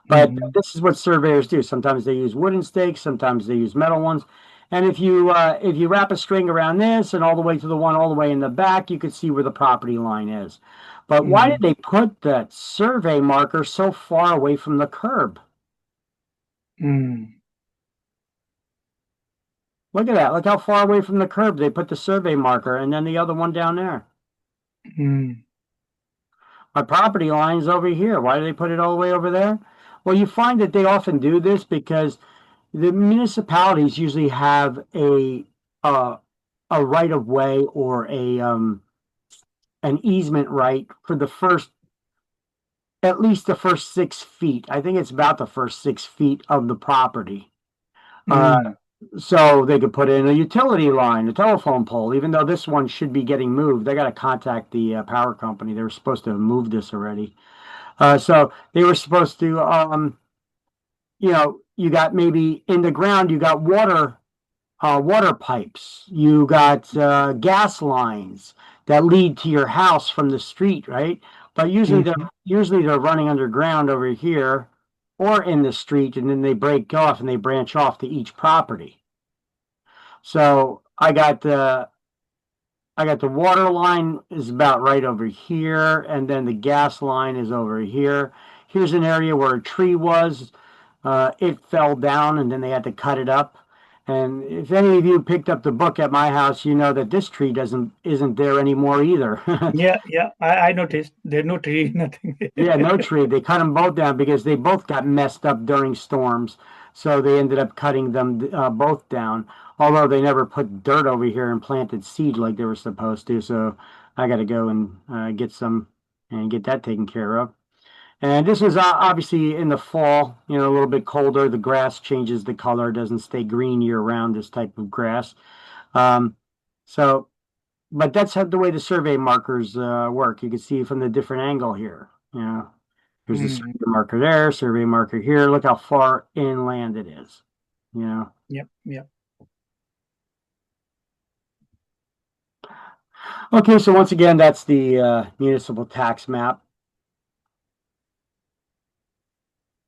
But Mhm. this is what surveyors do. Sometimes they use wooden stakes, sometimes they use metal ones. And if you wrap a string around this and all the way to the one all the way in the back, you can see where the property line is. But why did Mhm. they put that survey marker so far away from the curb? Mm. Look at that. Look how far away from the curb they put the survey marker and then the other one down there. Mm. My property line's over here. Why do they put it all the way over there? Well, you find that they often do this because the municipalities usually have uh, a right of way or a an easement right for the first at least the first 6 feet. I think it's about the first 6 feet of the property. Uh, Mm. so they could put in a utility line, a telephone pole, even though this one should be getting moved. They got to contact the power company. They were supposed to have moved this already. So they were supposed to, you got maybe in the ground, you got water pipes, you got gas lines that lead to your house from the street, right? But Mhm. usually they're running underground over here or in the street, and then they break off and they branch off to each property. So I got the water line is about right over here, and then the gas line is over here. Here's an area where a tree was. It fell down, and then they had to cut it up. And if any of you picked up the book at my house, you know that this tree doesn't isn't there anymore either. Yeah, yeah. I noticed there's no tree, nothing. Yeah, no tree. They cut them both down because they both got messed up during storms. So they ended up cutting them both down. Although they never put dirt over here and planted seed like they were supposed to. So I got to go and get some and get that taken care of. And this was obviously in the fall, a little bit colder. The grass changes the color, doesn't stay green year round, this type of grass. Um, so but that's how the way the survey markers work. You can see from the different angle here. You know, there's a survey marker there, survey marker here. Look how far inland it is. You know. Yep. Yep. Okay, so once again, that's the municipal tax map.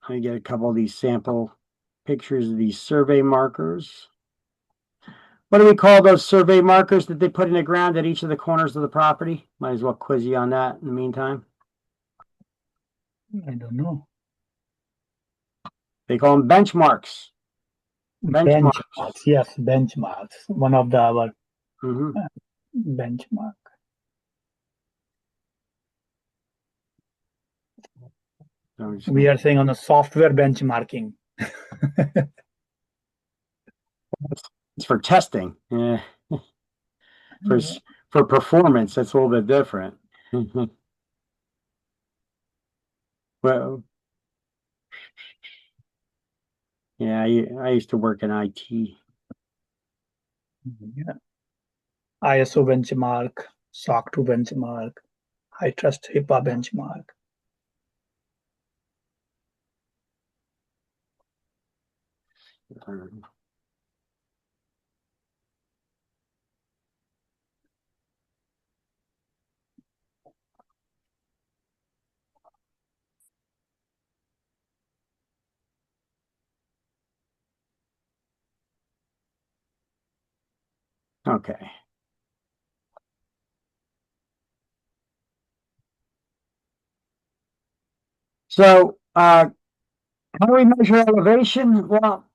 I get a couple of these sample pictures of these survey markers. What do we call those survey markers that they put in the ground at each of the corners of the property? Might as well quiz you on that in the meantime. I don't know. They call them benchmarks. Benchmarks. Yes, benchmarks. One of our Mhm. benchmark. We are saying on the software benchmarking. It's for testing. Yeah. For performance, that's a little bit different. Well, yeah, I used to work in IT. Yeah. ISO benchmark, SOC 2 benchmark, HITRUST HIPAA benchmark. Okay. So, how do we measure elevation? Well,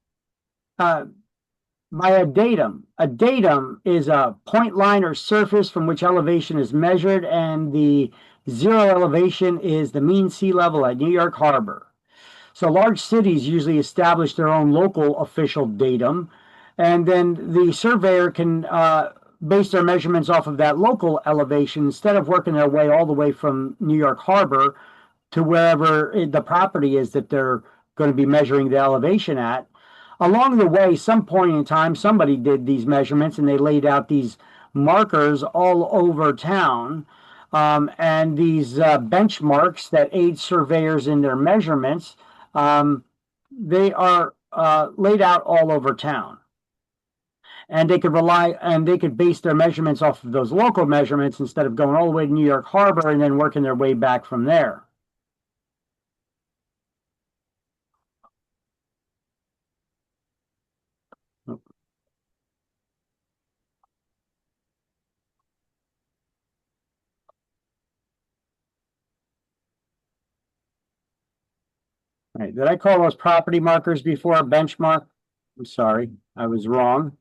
by a datum. A datum is a point line or surface from which elevation is measured, and the zero elevation is the mean sea level at New York Harbor. So large cities usually establish their own local official datum, and then the surveyor can base their measurements off of that local elevation instead of working their way all the way from New York Harbor to wherever the property is that they're going to be measuring the elevation at. Along the way, some point in time, somebody did these measurements and they laid out these markers all over town. And these benchmarks that aid surveyors in their measurements, they are laid out all over town. And they could base their measurements off of those local measurements instead of going all the way to New York Harbor and then working their way back from there. Right. Did I call those property markers before a benchmark? I'm sorry, I was wrong.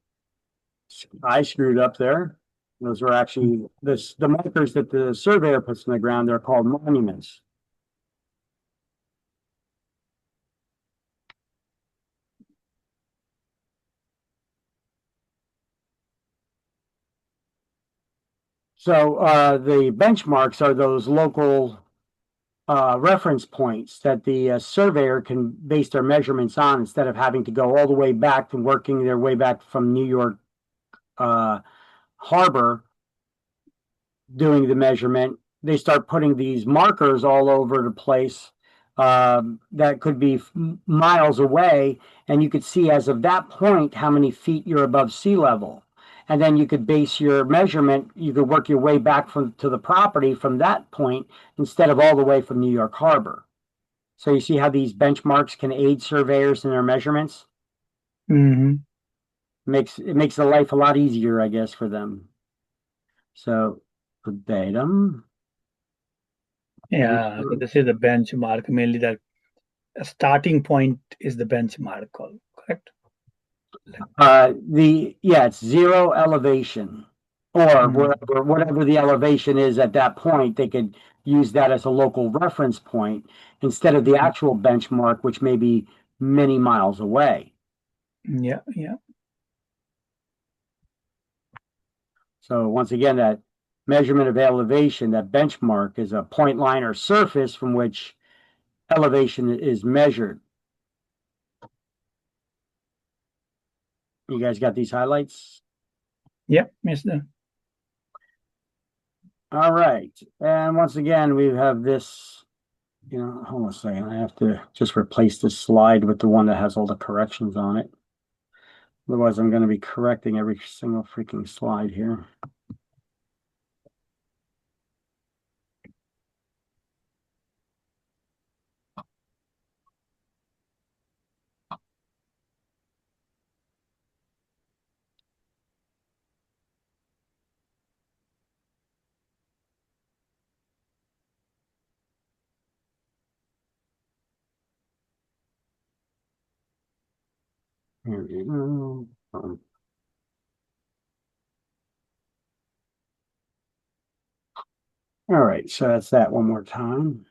I screwed up there. Those were actually the markers that the surveyor puts in the ground. They're called monuments. So the benchmarks are those local reference points that the surveyor can base their measurements on instead of having to go all the way back and working their way back from New York Harbor doing the measurement. They start putting these markers all over the place that could be miles away, and you could see as of that point how many feet you're above sea level. And then you could base your measurement, you could work your way back to the property from that point instead of all the way from New York Harbor. So you see how these benchmarks can aid surveyors in their measurements? Mm-hmm. It makes the life a lot easier, I guess, for them. So the datum. Yeah, so this is the benchmark. Mainly the starting point is the benchmark call, correct? It's zero elevation, or whatever the elevation is at that point. They could use that as a local reference point instead of the actual benchmark, which may be many miles away. Yeah, yeah. So once again, that measurement of elevation, that benchmark, is a point line or surface from which elevation is measured. You guys got these highlights? Yep, yes, sir. All right. And once again, we have this, hold on a second. I have to just replace this slide with the one that has all the corrections on it. Otherwise, I'm going to be correcting every single freaking slide here. Here we go. All right, so that's that one more time.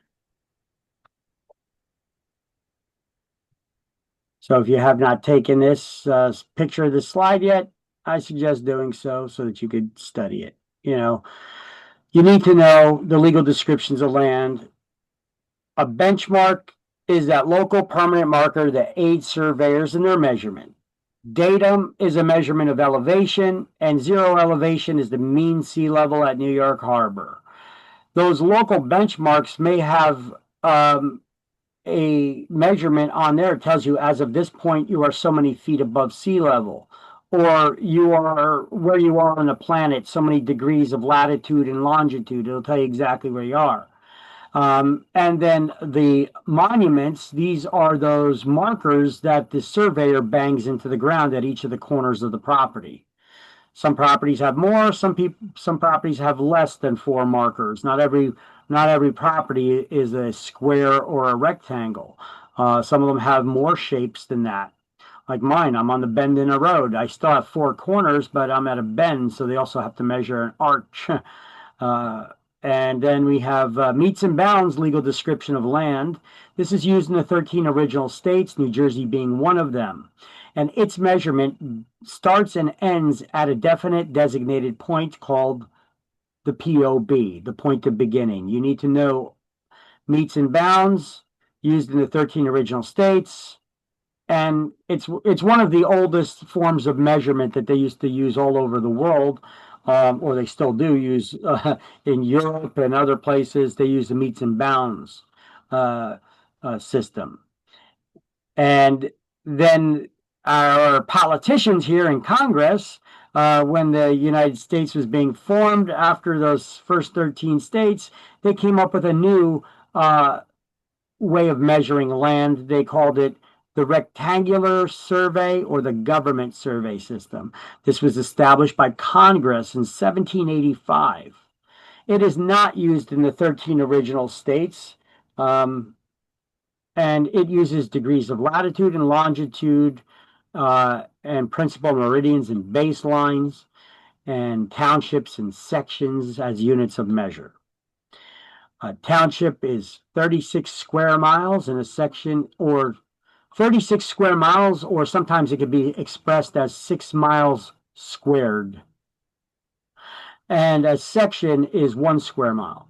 So if you have not taken this picture of the slide yet, I suggest doing so that you could study it. You need to know the legal descriptions of land. A benchmark is that local permanent marker that aids surveyors in their measurement. Datum is a measurement of elevation, and zero elevation is the mean sea level at New York Harbor. Those local benchmarks may have a measurement on there. It tells you as of this point, you are so many feet above sea level, or you are where you are on the planet, so many degrees of latitude and longitude. It'll tell you exactly where you are. And then the monuments, these are those markers that the surveyor bangs into the ground at each of the corners of the property. Some properties have more, some properties have less than 4 markers. Not every property is a square or a rectangle. Some of them have more shapes than that. Like mine, I'm on the bend in a road. I still have 4 corners, but I'm at a bend, so they also have to measure an arch. And then we have meets and bounds legal description of land. This is used in the 13 original states, New Jersey being one of them. And its measurement starts and ends at a definite designated point called the POB, the point of beginning. You need to know meets and bounds used in the 13 original states. And it's one of the oldest forms of measurement that they used to use all over the world. Or they still do use in Europe and other places. They use the meets and bounds system. And then our politicians here in Congress, when the United States was being formed after those first 13 states, they came up with a new way of measuring land. They called it the rectangular survey or the government survey system. This was established by Congress in 1785. It is not used in the 13 original states, and it uses degrees of latitude and longitude and principal meridians and baselines and townships and sections as units of measure. A township is 36 square miles in a section, or 36 square miles, or sometimes it could be expressed as 6 miles squared. And a section is 1 square mile.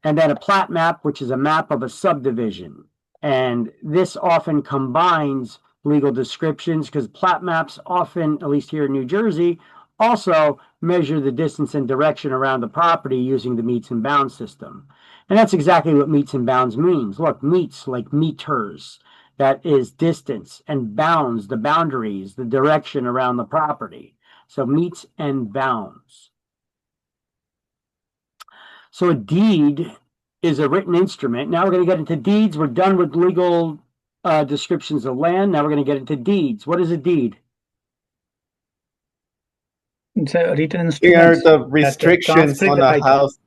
And then a plat map, which is a map of a subdivision. And this often combines legal descriptions because plat maps often, at least here in New Jersey, also measure the distance and direction around the property using the meets and bounds system. And that's exactly what meets and bounds means. Look, meets like meters, that is distance, and bounds, the boundaries, the direction around the property. So meets and bounds. So a deed is a written instrument. Now we're going to get into deeds. We're done with legal descriptions of land. Now we're going to get into deeds. What is a deed? It's a written Here are instrument the that restrictions transfer on the a title. house.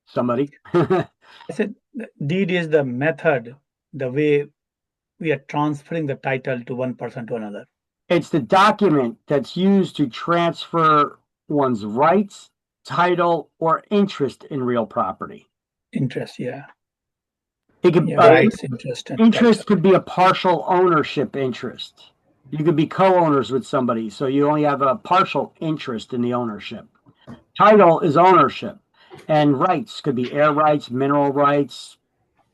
Somebody? I said deed is the method, the way we are transferring the title to one person to another. It's the document that's used to transfer one's rights, title, or interest in real property. Interest, yeah. It could, Yeah, rights, interest, and interest title. could be a partial ownership interest. You could be co-owners with somebody, so you only have a partial interest in the ownership. Title is ownership, and rights could be air rights, mineral rights,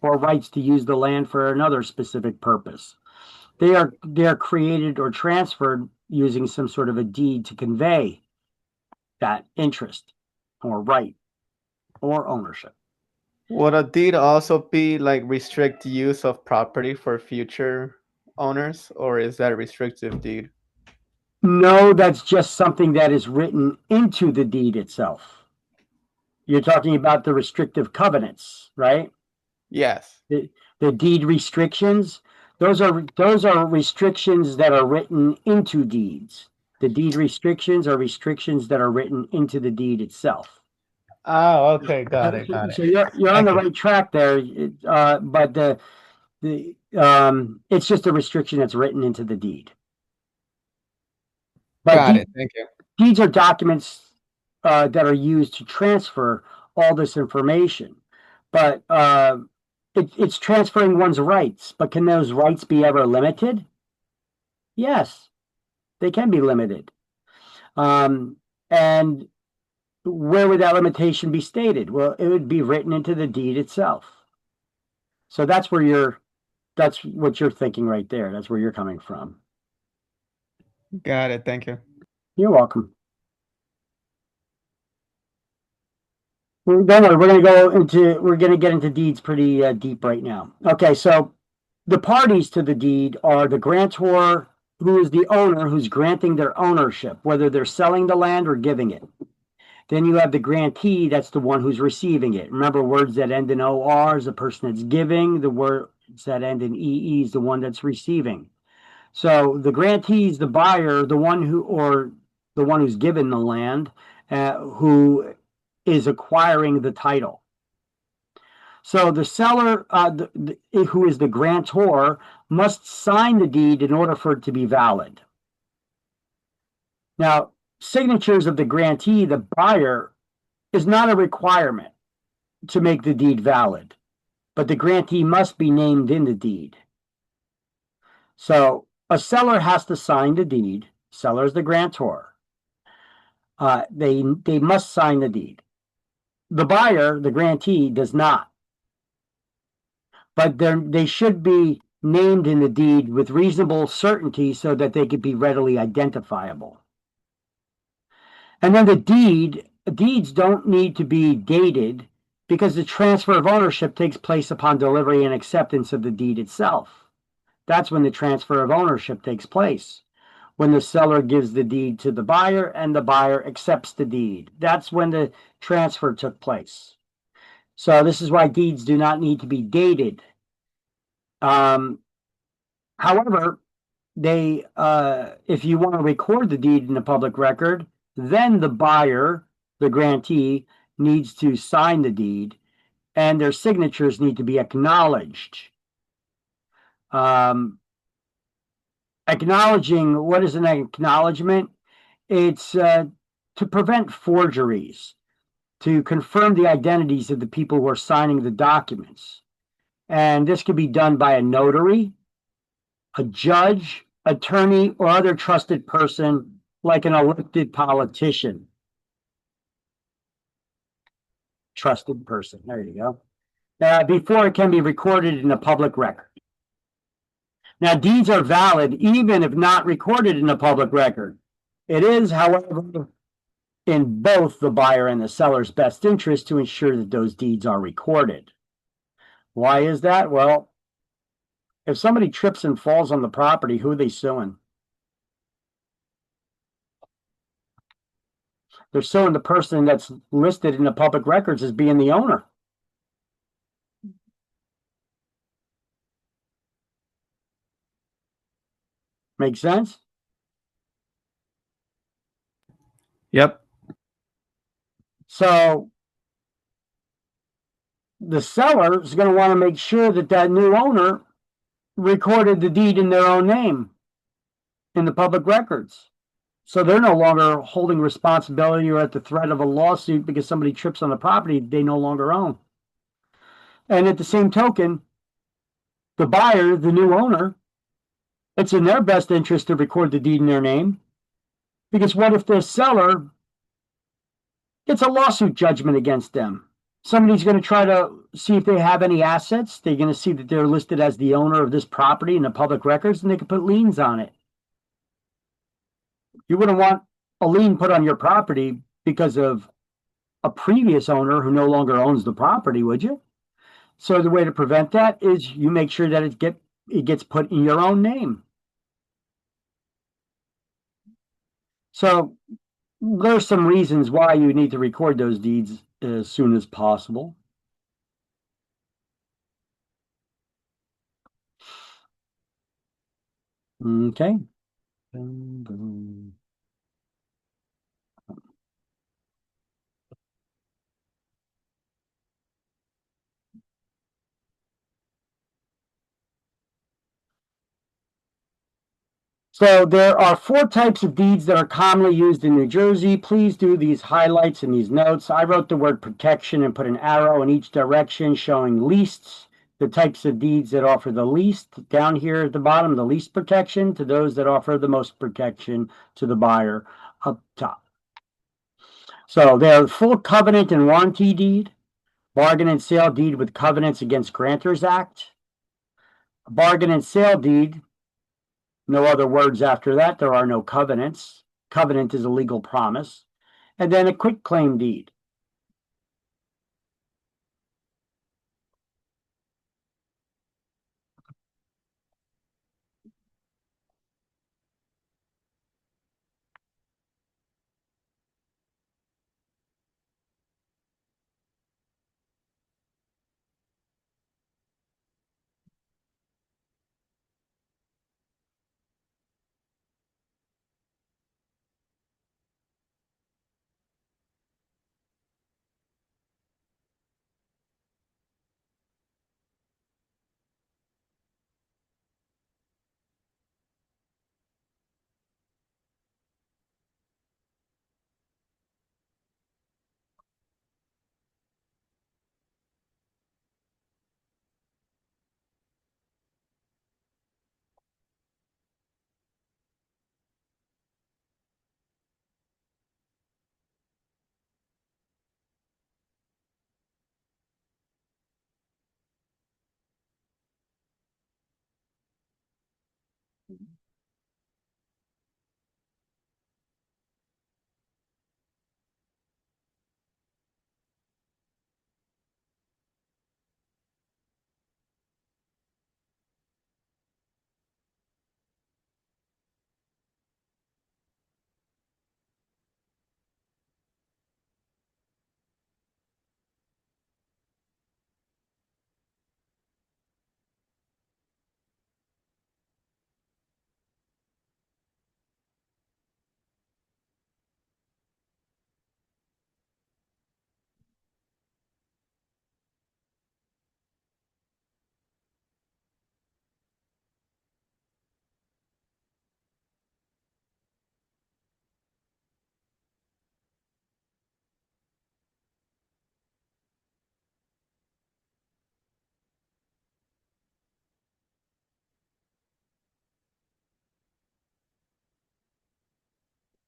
or rights to use the land for another specific purpose. They are created or transferred using some sort of a deed to convey that interest or right or ownership. Would a deed also be like restrict use of property for future owners, or is that a restrictive deed? No, that's just something that is written into the deed itself. You're talking about the restrictive covenants, right? Yes. The deed restrictions, those are restrictions that are written into deeds. The deed restrictions are restrictions that are written into the deed itself. Oh, okay, got it. So you're on the right track there, but it's just a restriction that's written into the deed. But Got it. Thank you. deeds are documents that are used to transfer all this information, but it's transferring one's rights. But can those rights be ever limited? Yes, they can be limited. And where would that limitation be stated? Well, it would be written into the deed itself. So that's what you're thinking right there. That's where you're coming from. Got it. Thank you. You're welcome. Don't worry, we're going to get into deeds pretty deep right now. Okay, so the parties to the deed are the grantor, who is the owner, who's granting their ownership, whether they're selling the land or giving it. Then you have the grantee, that's the one who's receiving it. Remember, words that end in OR is the person that's giving, the words that end in EE is the one that's receiving. So the grantee is the buyer, the one who's given the land, who is acquiring the title. So the seller, who is the grantor, must sign the deed in order for it to be valid. Now, signatures of the grantee, the buyer, is not a requirement to make the deed valid, but the grantee must be named in the deed. So a seller has to sign the deed. Seller is the grantor. They must sign the deed. The buyer, the grantee, does not. But they should be named in the deed with reasonable certainty so that they could be readily identifiable. And then the deeds don't need to be dated because the transfer of ownership takes place upon delivery and acceptance of the deed itself. That's when the transfer of ownership takes place. When the seller gives the deed to the buyer and the buyer accepts the deed. That's when the transfer took place. So this is why deeds do not need to be dated. However, if you want to record the deed in the public record, then the buyer, the grantee, needs to sign the deed, and their signatures need to be acknowledged. Acknowledging, what is an acknowledgement? It's to prevent forgeries, to confirm the identities of the people who are signing the documents. And this can be done by a notary, a judge, attorney, or other trusted person like an elected politician. Trusted person, there you go. Before it can be recorded in a public record. Now, deeds are valid even if not recorded in a public record. It is, however, in both the buyer and the seller's best interest to ensure that those deeds are recorded. Why is that? Well, if somebody trips and falls on the property, who are they suing? They're suing the person that's listed in the public records as being the owner. Make sense? Yep. So the seller is going to want to make sure that that new owner recorded the deed in their own name in the public records. So they're no longer holding responsibility or at the threat of a lawsuit because somebody trips on the property they no longer own. And at the same token, the buyer, the new owner, it's in their best interest to record the deed in their name. Because what if the seller gets a lawsuit judgment against them? Somebody's going to try to see if they have any assets. They're going to see that they're listed as the owner of this property in the public records, and they can put liens on it. You wouldn't want a lien put on your property because of a previous owner who no longer owns the property, would you? So the way to prevent that is you make sure that it gets put in your own name. So there's some reasons why you need to record those deeds as soon as possible. Okay. So there are 4 types of deeds that are commonly used in New Jersey. Please do these highlights in these notes. I wrote the word protection and put an arrow in each direction showing least, the types of deeds that offer the least. Down here at the bottom, the least protection to those that offer the most protection to the buyer up top. So they're full covenant and warranty deed, bargain and sale deed with covenants against Grantors Act, a bargain and sale deed. No other words after that. There are no covenants. Covenant is a legal promise. And then a quitclaim deed.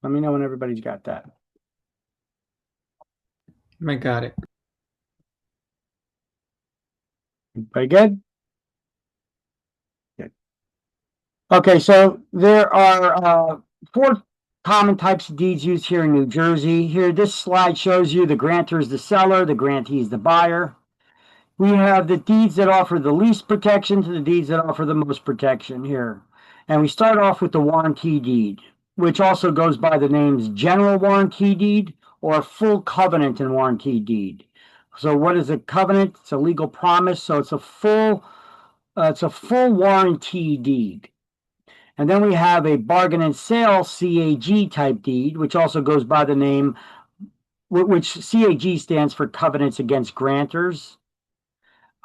Let me know when everybody's got that. I got it. Very good? Good. Okay, so there are 4 common types of deeds used here in New Jersey. Here, this slide shows you the grantor is the seller, the grantee is the buyer. We have the deeds that offer the least protection to the deeds that offer the most protection here. And we start off with the warranty deed, which also goes by the names general warranty deed or full covenant and warranty deed. So what is a covenant? It's a legal promise. So it's a full warranty deed. And then we have a bargain and sale CAG type deed, which also goes by the name, which CAG stands for covenants against grantors.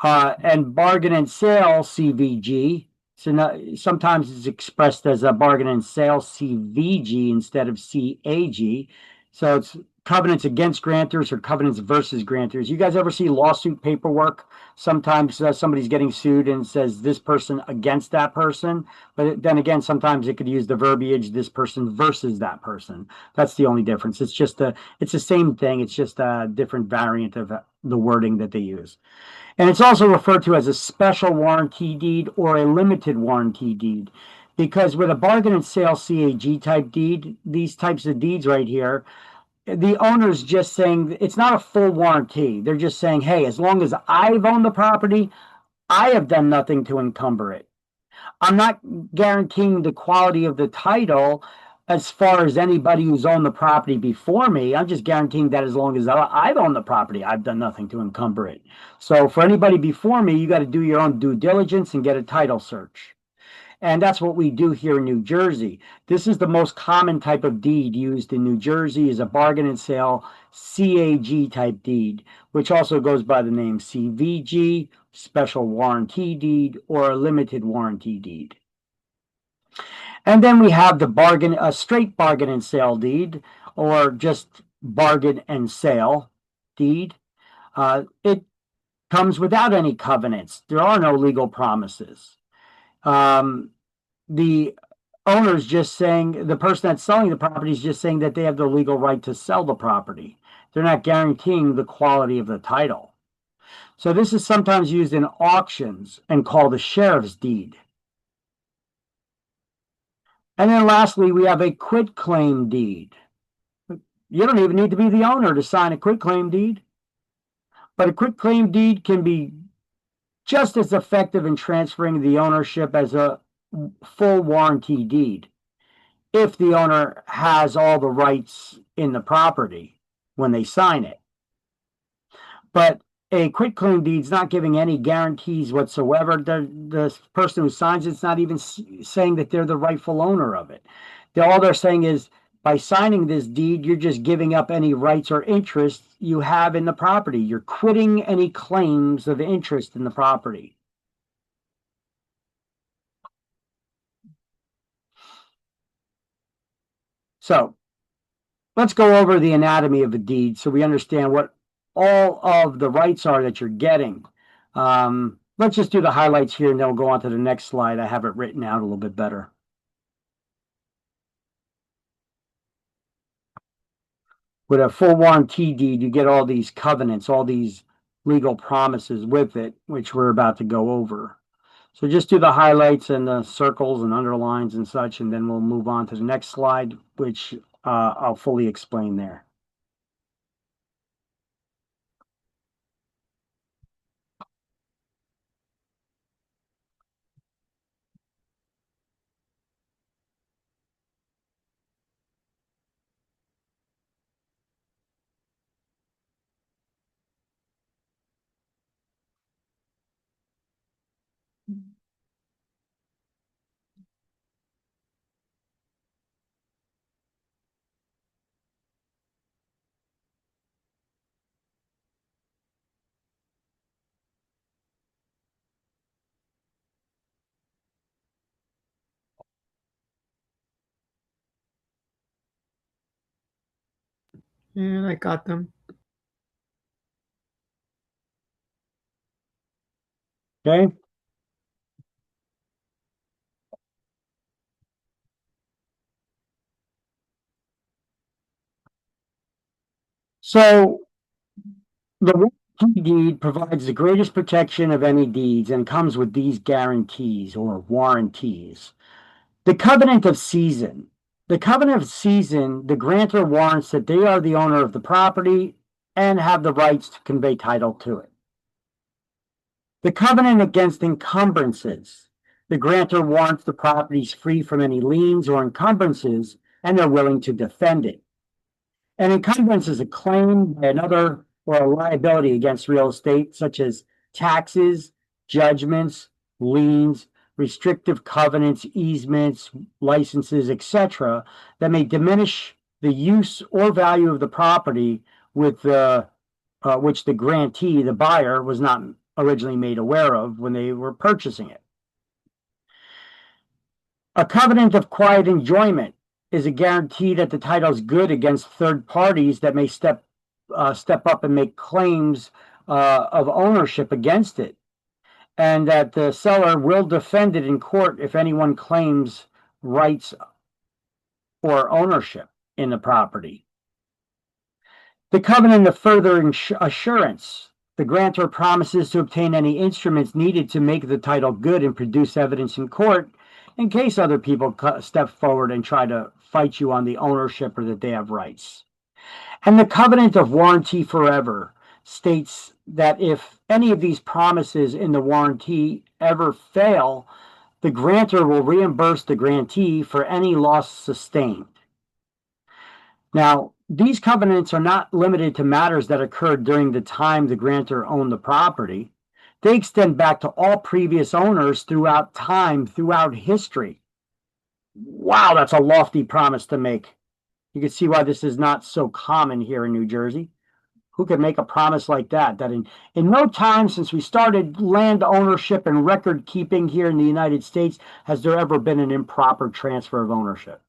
And bargain and sale CVG. So sometimes it's expressed as a bargain and sale CVG instead of CAG. So it's covenants against grantors or covenants versus grantors. You guys ever see lawsuit paperwork? Sometimes somebody's getting sued and says this person against that person. But then again, sometimes it could use the verbiage this person versus that person. That's the only difference. It's the same thing. It's just a different variant of the wording that they use. And it's also referred to as a special warranty deed or a limited warranty deed. because with a bargain and sale CAG type deed, these types of deeds right here, the owner's just saying it's not a full warranty. They're just saying, hey, as long as I've owned the property, I have done nothing to encumber it. I'm not guaranteeing the quality of the title as far as anybody who's owned the property before me. I'm just guaranteeing that as long as I've owned the property, I've done nothing to encumber it. So for anybody before me, you got to do your own due diligence and get a title search. And that's what we do here in New Jersey. This is the most common type of deed used in New Jersey, is a bargain and sale CAG type deed, which also goes by the name CVG, special warranty deed, or a limited warranty deed. And then we have a straight bargain and sale deed, or just bargain and sale deed. It comes without any covenants. There are no legal promises. The owner's just saying, the person that's selling the property is just saying that they have the legal right to sell the property. They're not guaranteeing the quality of the title. So this is sometimes used in auctions and called a sheriff's deed. And then lastly, we have a quitclaim deed. You don't even need to be the owner to sign a quitclaim deed. But a quitclaim deed can be just as effective in transferring the ownership as a full warranty deed, if the owner has all the rights in the property when they sign it. But a quitclaim deed is not giving any guarantees whatsoever. The person who signs it's not even saying that they're the rightful owner of it. All they're saying is, by signing this deed, you're just giving up any rights or interests you have in the property. You're quitting any claims of interest in the property. So let's go over the anatomy of a deed so we understand what all of the rights are that you're getting. Let's just do the highlights here, and then we'll go on to the next slide. I have it written out a little bit better. With a full warranty deed, you get all these covenants, all these legal promises with it, which we're about to go over. So just do the highlights and the circles and underlines and such, and then we'll move on to the next slide, which I'll fully explain there. And I got them. Okay. So the warranty deed provides the greatest protection of any deeds and comes with these guarantees or warranties. The covenant of season. The covenant of season, the grantor warrants that they are the owner of the property and have the rights to convey title to it. The covenant against encumbrances. The grantor warrants the property is free from any liens or encumbrances, and they're willing to defend it. An encumbrance is a claim by another or a liability against real estate, such as taxes, judgments, liens, restrictive covenants, easements, licenses, etc., that may diminish the use or value of the property with which the grantee, the buyer, was not originally made aware of when they were purchasing it. A covenant of quiet enjoyment is a guarantee that the title is good against third parties that may step up and make claims of ownership against it, and that the seller will defend it in court if anyone claims rights or ownership in the property. The covenant of further assurance. The grantor promises to obtain any instruments needed to make the title good and produce evidence in court in case other people step forward and try to fight you on the ownership or that they have rights. And the covenant of warranty forever states that if any of these promises in the warranty ever fail, the grantor will reimburse the grantee for any loss sustained. Now, these covenants are not limited to matters that occurred during the time the grantor owned the property. They extend back to all previous owners throughout time, throughout history. Wow, that's a lofty promise to make. You can see why this is not so common here in New Jersey. Who could make a promise like that? That in no time since we started land ownership and record keeping here in the United States has there ever been an improper transfer of ownership.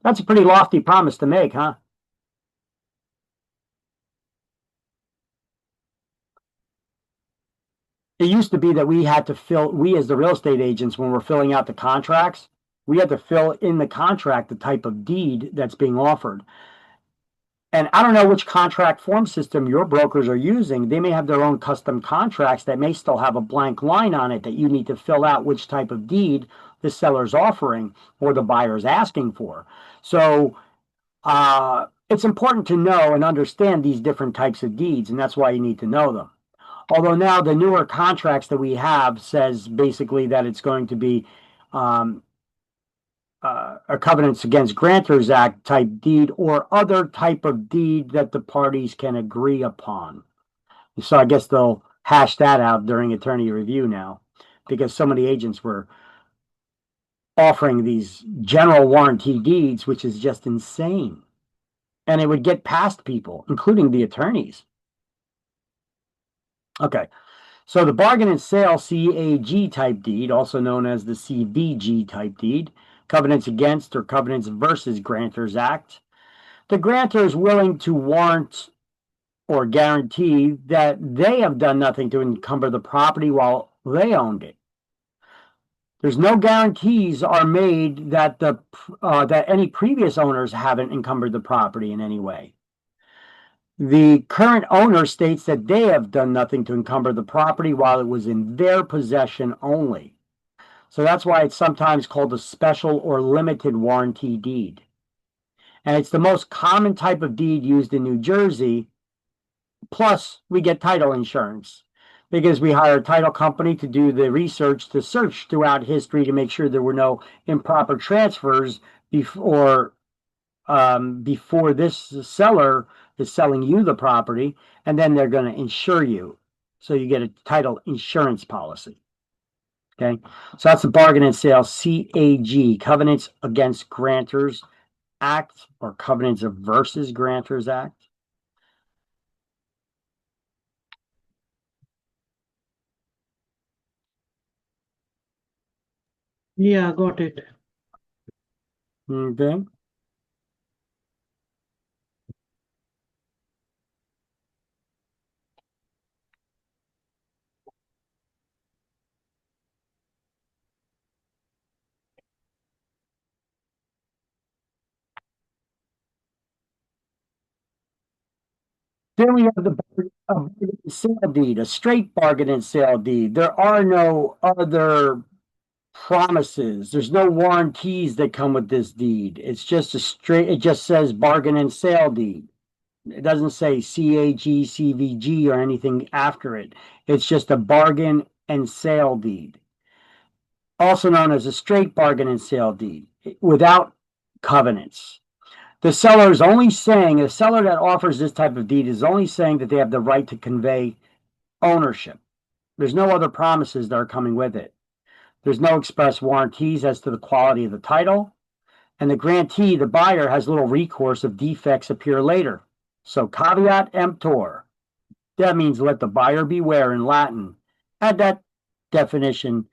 That's a pretty lofty promise to make, huh? It used to be that we had to we as the real estate agents, when we're filling out the contracts, we had to fill in the contract the type of deed that's being offered. And I don't know which contract form system your brokers are using. They may have their own custom contracts that may still have a blank line on it that you need to fill out which type of deed the seller's offering or the buyer's asking for. So it's important to know and understand these different types of deeds, and that's why you need to know them. Although now the newer contracts that we have says basically that it's going to be a Covenants Against Grantors Act type deed or other type of deed that the parties can agree upon. So I guess they'll hash that out during attorney review now, because so many agents were offering these general warranty deeds, which is just insane. And it would get past people, including the attorneys. Okay, so the bargain and sale CAG type deed, also known as the CVG type deed, Covenants Against or Covenants versus Grantors Act. The grantor is willing to warrant or guarantee that they have done nothing to encumber the property while they owned it. There's no guarantees are made that that any previous owners haven't encumbered the property in any way. The current owner states that they have done nothing to encumber the property while it was in their possession only. So that's why it's sometimes called a special or limited warranty deed. And it's the most common type of deed used in New Jersey. Plus, we get title insurance because we hire a title company to do the research to search throughout history to make sure there were no improper transfers before this seller is selling you the property, and then they're going to insure you. So you get a title insurance policy. Okay, so that's the bargain and sale CAG, Covenants Against Grantors Act, or Covenants versus Grantors Act. Yeah, got it. Okay. Then we have the bargain and sale deed, a straight bargain and sale deed. There are no other promises. There's no warranties that come with this deed. It's just it just says bargain and sale deed. It doesn't say CAG, CVG, or anything after it. It's just a bargain and sale deed, also known as a straight bargain and sale deed, without covenants. The seller that offers this type of deed is only saying that they have the right to convey ownership. There's no other promises that are coming with it. There's no express warranties as to the quality of the title, and the grantee, the buyer, has little recourse if defects appear later. So caveat emptor. That means let the buyer beware in Latin. Add that definition,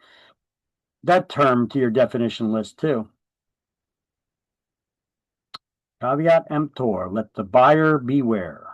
that term to your definition list too. Caveat emptor, let the buyer beware.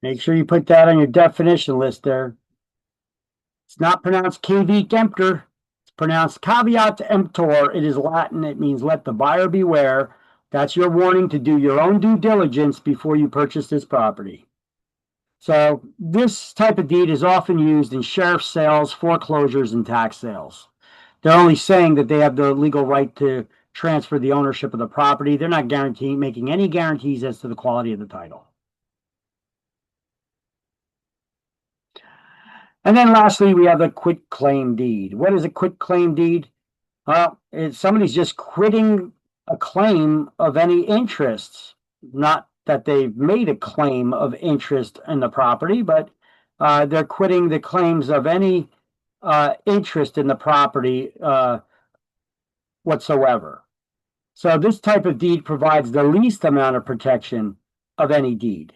Make sure you put that on your definition list there. It's not pronounced caveat emptor. It's pronounced caveat emptor. It is Latin. It means let the buyer beware. That's your warning to do your own due diligence before you purchase this property. So this type of deed is often used in sheriff's sales, foreclosures, and tax sales. They're only saying that they have the legal right to transfer the ownership of the property. They're not making any guarantees as to the quality of the title. And then lastly, we have a quit claim deed. What is a quit claim deed? Well, somebody's just quitting a claim of any interests, not that they've made a claim of interest in the property, but they're quitting the claims of any interest in the property whatsoever. So this type of deed provides the least amount of protection of any deed.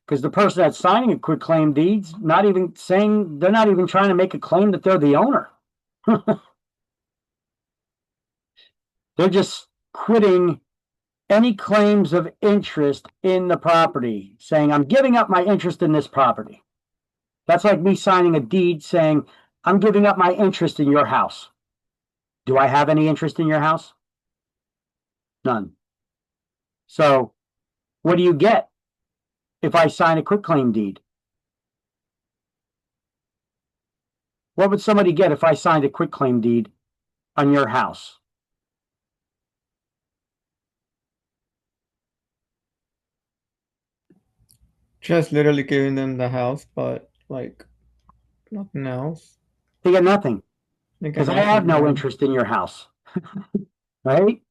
Because the person that's signing a quitclaim deed's not even saying, they're not even trying to make a claim that they're the owner. They're just quitting any claims of interest in the property, saying, I'm giving up my interest in this property. That's like me signing a deed saying, I'm giving up my interest in your house. Do I have any interest in your house? None. So what do you get if I sign a quitclaim deed? What would somebody get if I signed a quitclaim deed on your house? Just literally giving them the house, but like nothing else. They get nothing They get because I have no nothing. interest in your house. Right?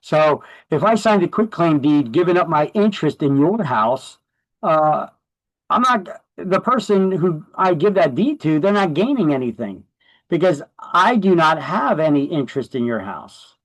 So if I signed a quitclaim deed giving up my interest in your house, I'm not, the person who I give that deed to, they're not gaining anything because I do not have any interest in your house.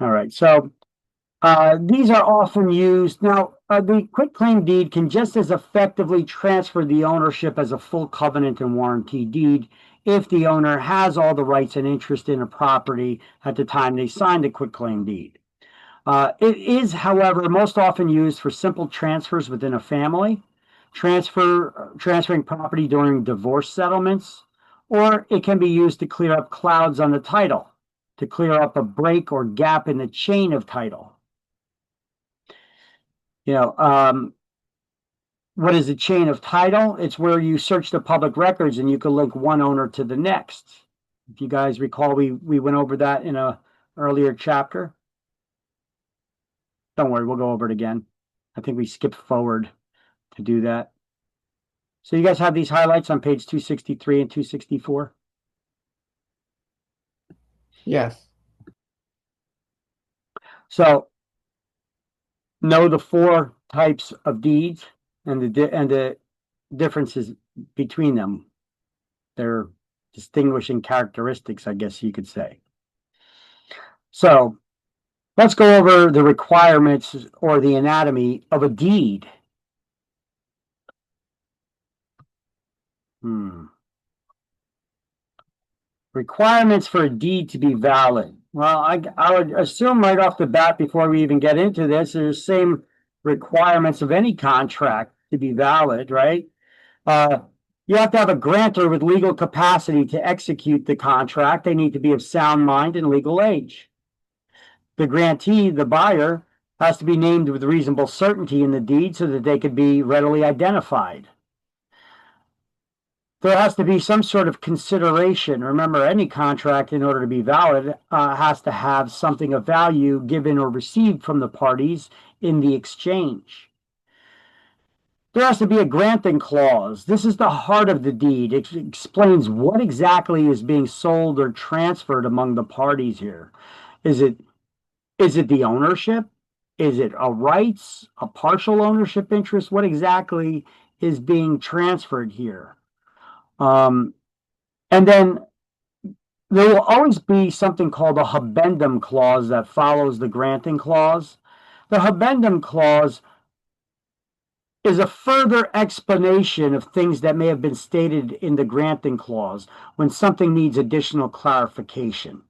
All right, so these are often used. Now, the quitclaim deed can just as effectively transfer the ownership as a full covenant and warranty deed if the owner has all the rights and interest in a property at the time they signed the quitclaim deed. It is, however, most often used for simple transfers within a family, transferring property during divorce settlements, or it can be used to clear up clouds on the title, to clear up a break or gap in the chain of title. You know, what is a chain of title? It's where you search the public records and you can link one owner to the next. If you guys recall, we went over that in a earlier chapter. Don't worry, we'll go over it again. I think we skipped forward to do that. So you guys have these highlights on page 263 and 264? Yes. So know the four types of deeds and the differences between them. Their distinguishing characteristics, I guess you could say. So let's go over the requirements or the anatomy of a deed. Requirements for a deed to be valid. Well, I would assume right off the bat, before we even get into this, there's the same requirements of any contract to be valid, right? You have to have a grantor with legal capacity to execute the contract. They need to be of sound mind and legal age. The grantee, the buyer, has to be named with reasonable certainty in the deed so that they could be readily identified. There has to be some sort of consideration. Remember, any contract, in order to be valid, has to have something of value given or received from the parties in the exchange. There has to be a granting clause. This is the heart of the deed. It explains what exactly is being sold or transferred among the parties here. Is it the ownership? Is it a rights, a partial ownership interest? What exactly is being transferred here? And then there will always be something called a habendum clause that follows the granting clause. The habendum clause is a further explanation of things that may have been stated in the granting clause when something needs additional clarification.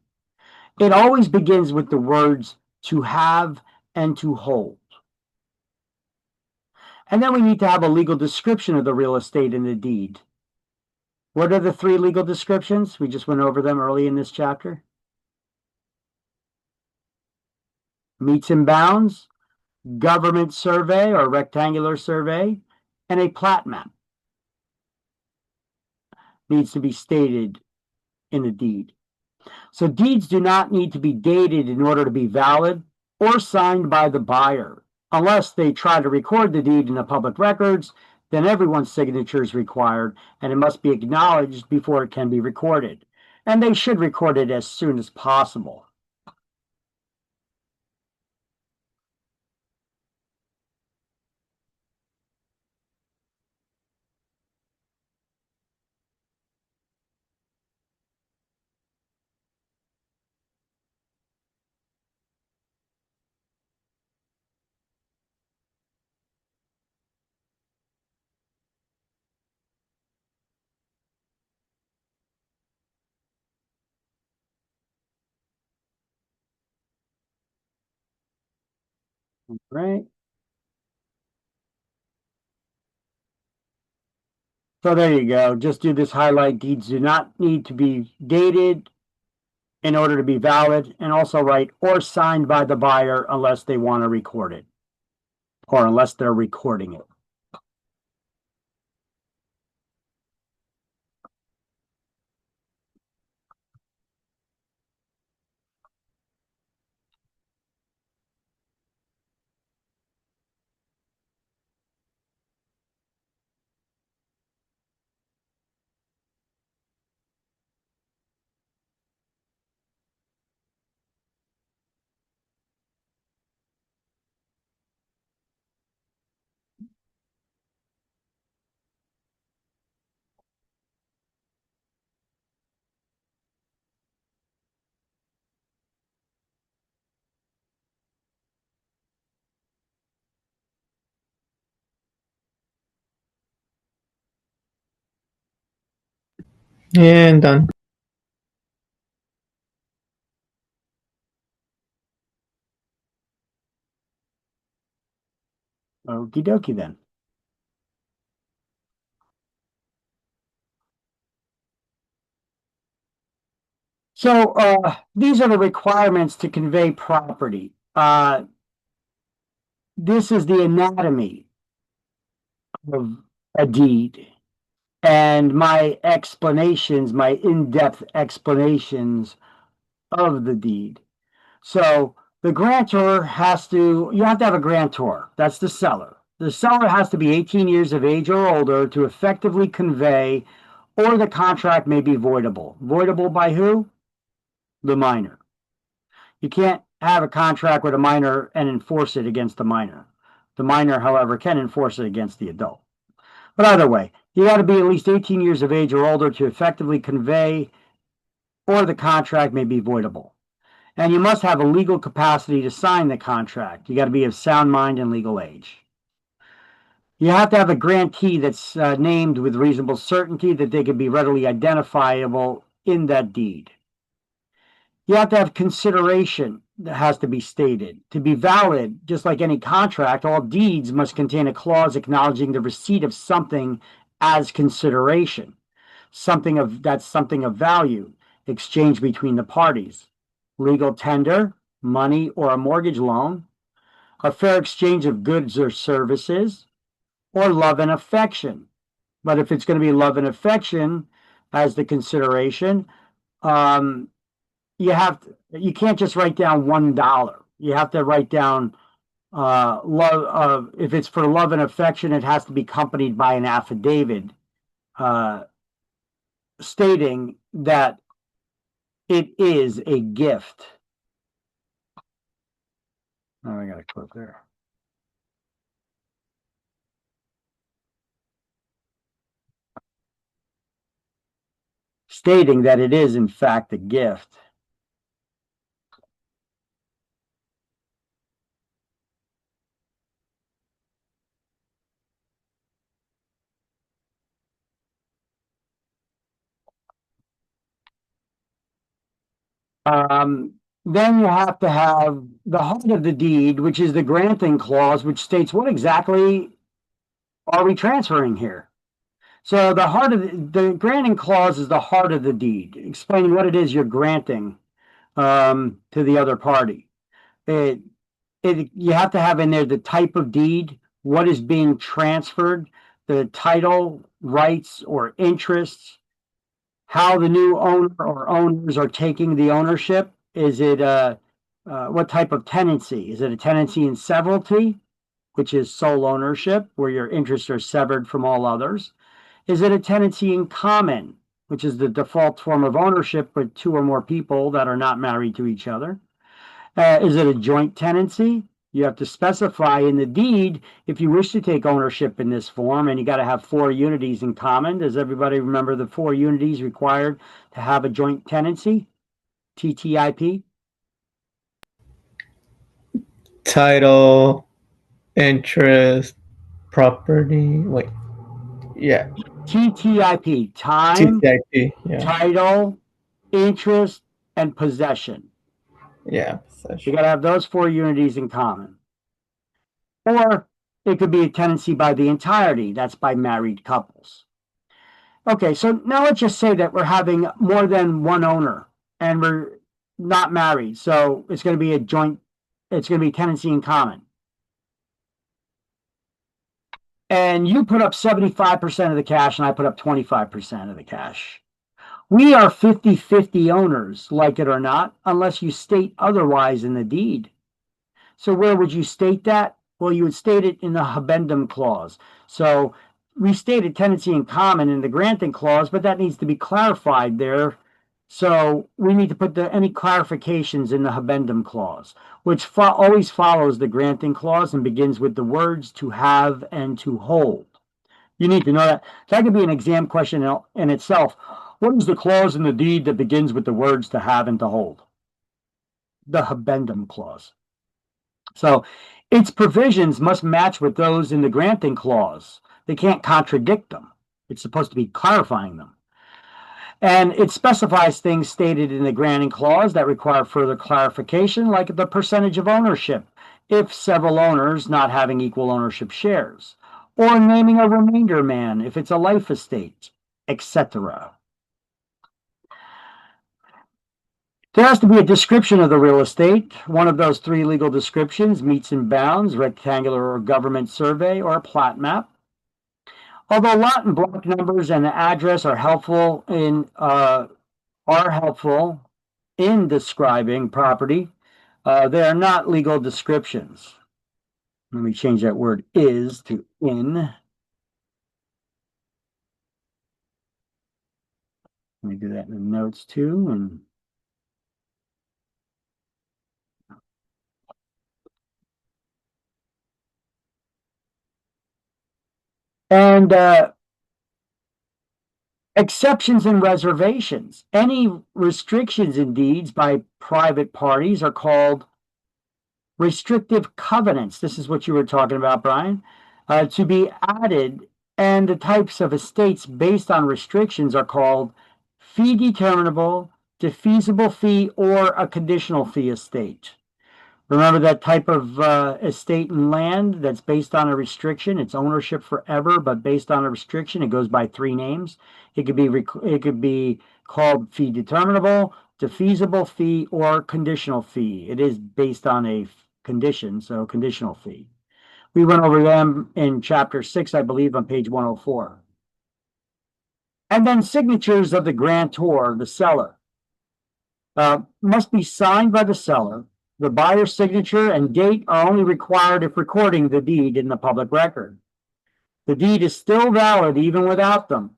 It always begins with the words to have and to hold. And then we need to have a legal description of the real estate in the deed. What are the three legal descriptions? We just went over them early in this chapter. Meets and bounds, government survey or rectangular survey, and a plat map needs to be stated in the deed. So deeds do not need to be dated in order to be valid or signed by the buyer. Unless they try to record the deed in the public records, then everyone's signature is required and it must be acknowledged before it can be recorded. And they should record it as soon as possible. Right? So there you go. Just do this highlight. Deeds do not need to be dated in order to be valid, and also write or signed by the buyer unless they want to record it or unless they're recording it. And done. Okie dokie then. So these are the requirements to convey property. This is the anatomy of a deed. And my explanations, my in-depth explanations of the deed. So the grantor you have to have a grantor. That's the seller. The seller has to be 18 years of age or older to effectively convey, or the contract may be voidable. Voidable by who? The minor. You can't have a contract with a minor and enforce it against the minor. The minor, however, can enforce it against the adult. But either way, you got to be at least 18 years of age or older to effectively convey, or the contract may be voidable. And you must have a legal capacity to sign the contract. You got to be of sound mind and legal age. You have to have a grantee that's named with reasonable certainty that they can be readily identifiable in that deed. You have to have consideration that has to be stated. To be valid, just like any contract, all deeds must contain a clause acknowledging the receipt of something as consideration, something of value, exchanged between the parties. Legal tender, money or a mortgage loan, a fair exchange of goods or services, or love and affection. But if it's going to be love and affection as the consideration, you can't just write down $1. You have to write down love. If it's for love and affection, it has to be accompanied by an affidavit stating that it is a gift. Oh, I got a clip there. stating that it is in fact a gift. Then you have to have the heart of the deed, which is the granting clause, which states what exactly are we transferring here. So the heart of the granting clause is the heart of the deed, explaining what it is you're granting to the other party. You have to have in there the type of deed, what is being transferred, the title, rights, or interests, how the new owner or owners are taking the ownership. Is it what type of tenancy? Is it a tenancy in severalty, which is sole ownership, where your interests are severed from all others? Is it a tenancy in common, which is the default form of ownership with two or more people that are not married to each other? Is it a joint tenancy? You have to specify in the deed if you wish to take ownership in this form, and you got to have 4 unities in common. Does everybody remember the 4 unities required to have a joint tenancy? TTIP? Title, interest, property. Wait. Yeah. TTIP, time, TCIP. Yeah. title, interest, and possession. Yeah. You got to have those 4 unities in common. Or it could be a tenancy by the entirety. That's by married couples. Okay, so now let's just say that we're having more than one owner and we're not married. So it's going to be a joint, it's going to be tenancy in common. And you put up 75% of the cash and I put up 25% of the cash. We are 50-50 owners, like it or not, unless you state otherwise in the deed. So where would you state that? Well, you would state it in the habendum clause. So we stated tenancy in common in the granting clause, but that needs to be clarified there. So we need to put any clarifications in the habendum clause, which always follows the granting clause and begins with the words to have and to hold. You need to know that. That could be an exam question in itself. What is the clause in the deed that begins with the words to have and to hold? The habendum clause. So its provisions must match with those in the granting clause. They can't contradict them. It's supposed to be clarifying them. And it specifies things stated in the granting clause that require further clarification, like the percentage of ownership, if several owners not having equal ownership shares, or naming a remainder man if it's a life estate, etc. There has to be a description of the real estate. One of those 3 legal descriptions, meets and bounds, rectangular or government survey, or a plat map. Although lot and block numbers and the address are helpful in describing property, they are not legal descriptions. Let me change that word "is" to "in." Let me do that in the notes too. And exceptions and reservations. Any restrictions in deeds by private parties are called restrictive covenants. This is what you were talking about, Brian, to be added. And the types of estates based on restrictions are called fee determinable, defeasible fee, or a conditional fee estate. Remember that type of estate and land that's based on a restriction. It's ownership forever, but based on a restriction, it goes by 3 names. It could be called fee determinable, defeasible fee, or conditional fee. It is based on a condition, so conditional fee. We went over them in chapter 6, I believe, on page 104. And then signatures of the grantor, the seller, must be signed by the seller. The buyer's signature and date are only required if recording the deed in the public record. The deed is still valid even without them.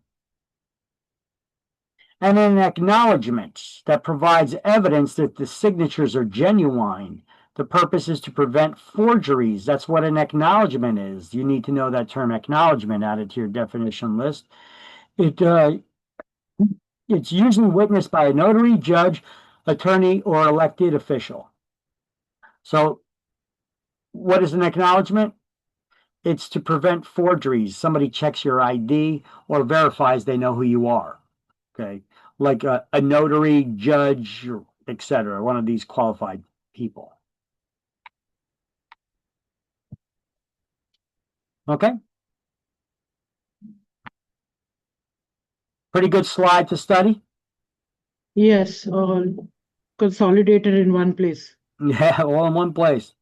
And an acknowledgement that provides evidence that the signatures are genuine. The purpose is to prevent forgeries. That's what an acknowledgement is. You need to know that term acknowledgement added to your definition list. You it's usually witnessed by a notary, judge, attorney, or elected official. So what is an acknowledgement? It's to prevent forgeries. Somebody checks your ID or verifies they know who you are. Okay. Like a notary, judge, etc. One of these qualified people. Okay. Pretty good slide to study. Yes, all consolidated in one place. Yeah, all in one place.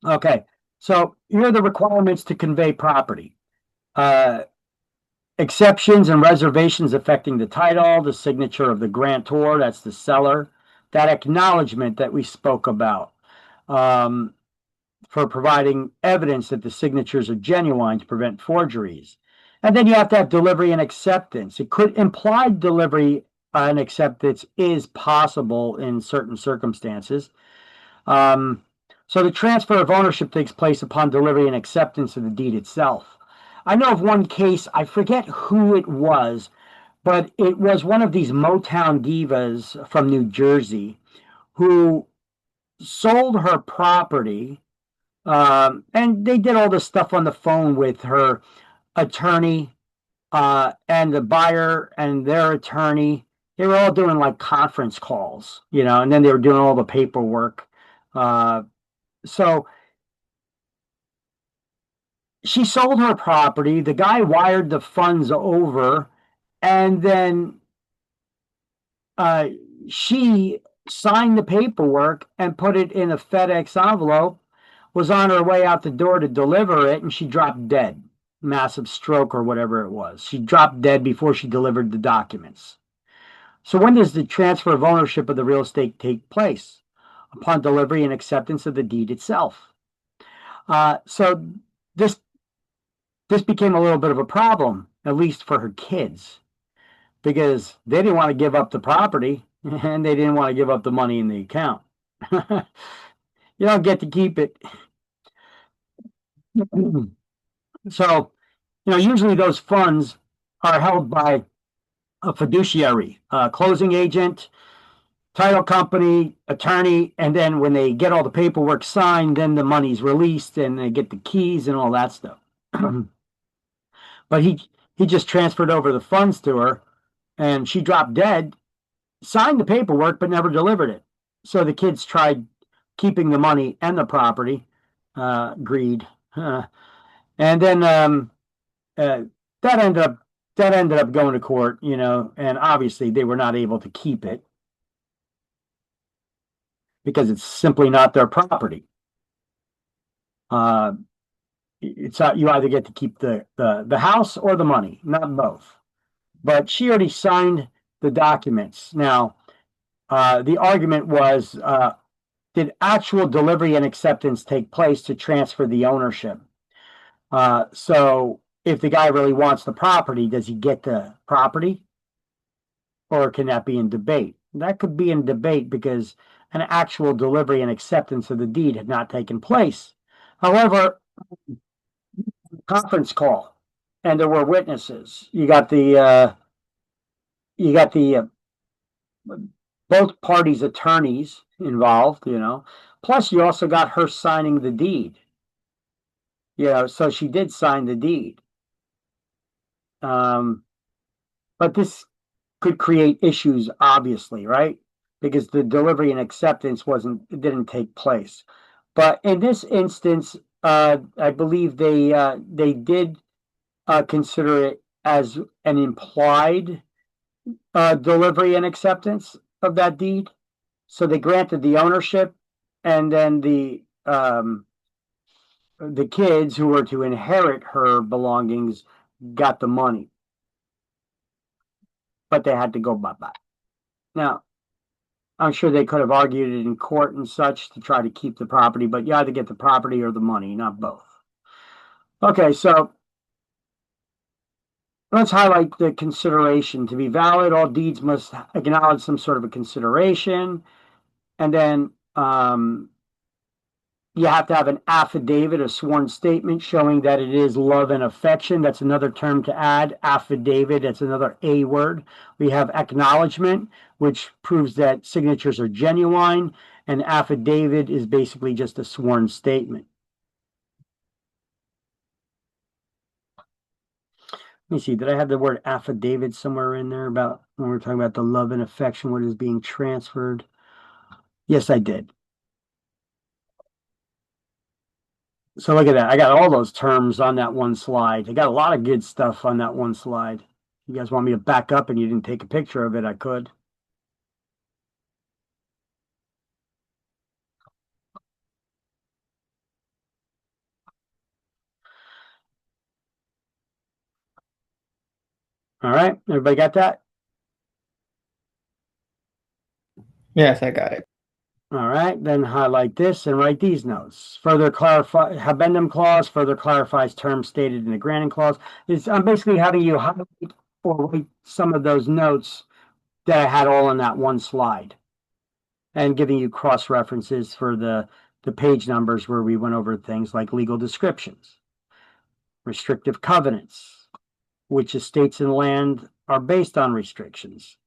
Okay. So here are the requirements to convey property. Exceptions and reservations affecting the title, the signature of the grantor, that's the seller, that acknowledgement that we spoke about, for providing evidence that the signatures are genuine to prevent forgeries. And then you have to have delivery and acceptance. It could imply delivery and acceptance is possible in certain circumstances. So the transfer of ownership takes place upon delivery and acceptance of the deed itself. I know of one case, I forget who it was, but it was one of these Motown divas from New Jersey who sold her property, and they did all this stuff on the phone with her attorney and the buyer and their attorney. They were all doing like conference calls, and then they were doing all the paperwork. So she sold her property. The guy wired the funds over, and then she signed the paperwork and put it in a FedEx envelope, was on her way out the door to deliver it, and she dropped dead. Massive stroke or whatever it was. She dropped dead before she delivered the documents. So when does the transfer of ownership of the real estate take place? Upon delivery and acceptance of the deed itself. So this became a little bit of a problem, at least for her kids, because they didn't want to give up the property and they didn't want to give up the money in the account. You don't get to keep it. So, usually those funds are held by a fiduciary, a closing agent, title company, attorney, and then when they get all the paperwork signed, then the money's released and they get the keys and all that stuff. But he just transferred over the funds to her, and she dropped dead, signed the paperwork, but never delivered it. So the kids tried keeping the money and the property, greed. And then that ended up going to court, and obviously they were not able to keep it because it's simply not their property. It's you either get to keep the house or the money, not both. But she already signed the documents. Now, the argument was, did actual delivery and acceptance take place to transfer the ownership? So if the guy really wants the property, does he get the property? Or can that be in debate? That could be in debate because an actual delivery and acceptance of the deed had not taken place. However, conference call, and there were witnesses. You got the both parties' attorneys involved, Plus, you also got her signing the deed. So she did sign the deed. But this could create issues, obviously, right? Because the delivery and acceptance didn't take place. But in this instance, I believe they did consider it as an implied delivery and acceptance of that deed. So they granted the ownership, and then the kids who were to inherit her belongings got the money. But they had to go bye-bye. Now, I'm sure they could have argued it in court and such to try to keep the property, but you either get the property or the money, not both. Okay, so let's highlight the consideration. To be valid, all deeds must acknowledge some sort of a consideration. And then you have to have an affidavit, a sworn statement showing that it is love and affection. That's another term to add. Affidavit, that's another A word. We have acknowledgement, which proves that signatures are genuine. And affidavit is basically just a sworn statement. Let me see, did I have the word affidavit somewhere in there about when we were talking about the love and affection, what is being transferred? Yes, I did. So look at that. I got all those terms on that one slide. I got a lot of good stuff on that one slide. You guys want me to back up and you didn't take a picture of it, I could. All right, everybody got that? Yes, I got it. All right, then highlight this and write these notes. Further clarify, habendum clause further clarifies terms stated in the granting clause. I'm basically having you highlight or write some of those notes that I had all in that one slide and giving you cross references for the page numbers where we went over things like legal descriptions, restrictive covenants, which estates and land are based on restrictions.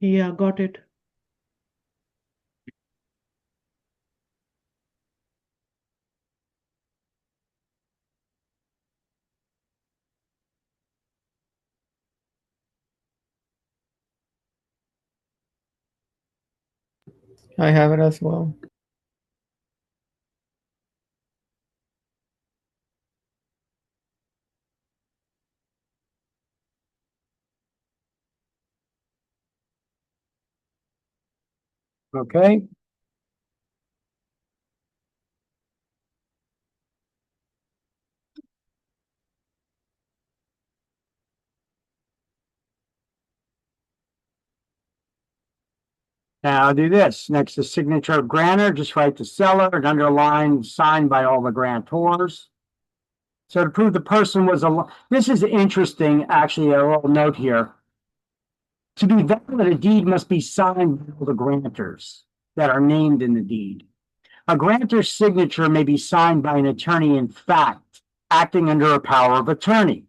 Yeah, got it. I have it as well. Okay. Now I'll do this. Next to signature of grantor, just write the seller and underline signed by all the grantors. So to prove the person was this is interesting, actually, a little note here. To be valid, a deed must be signed by all the grantors that are named in the deed. A grantor's signature may be signed by an attorney in fact, acting under a power of attorney.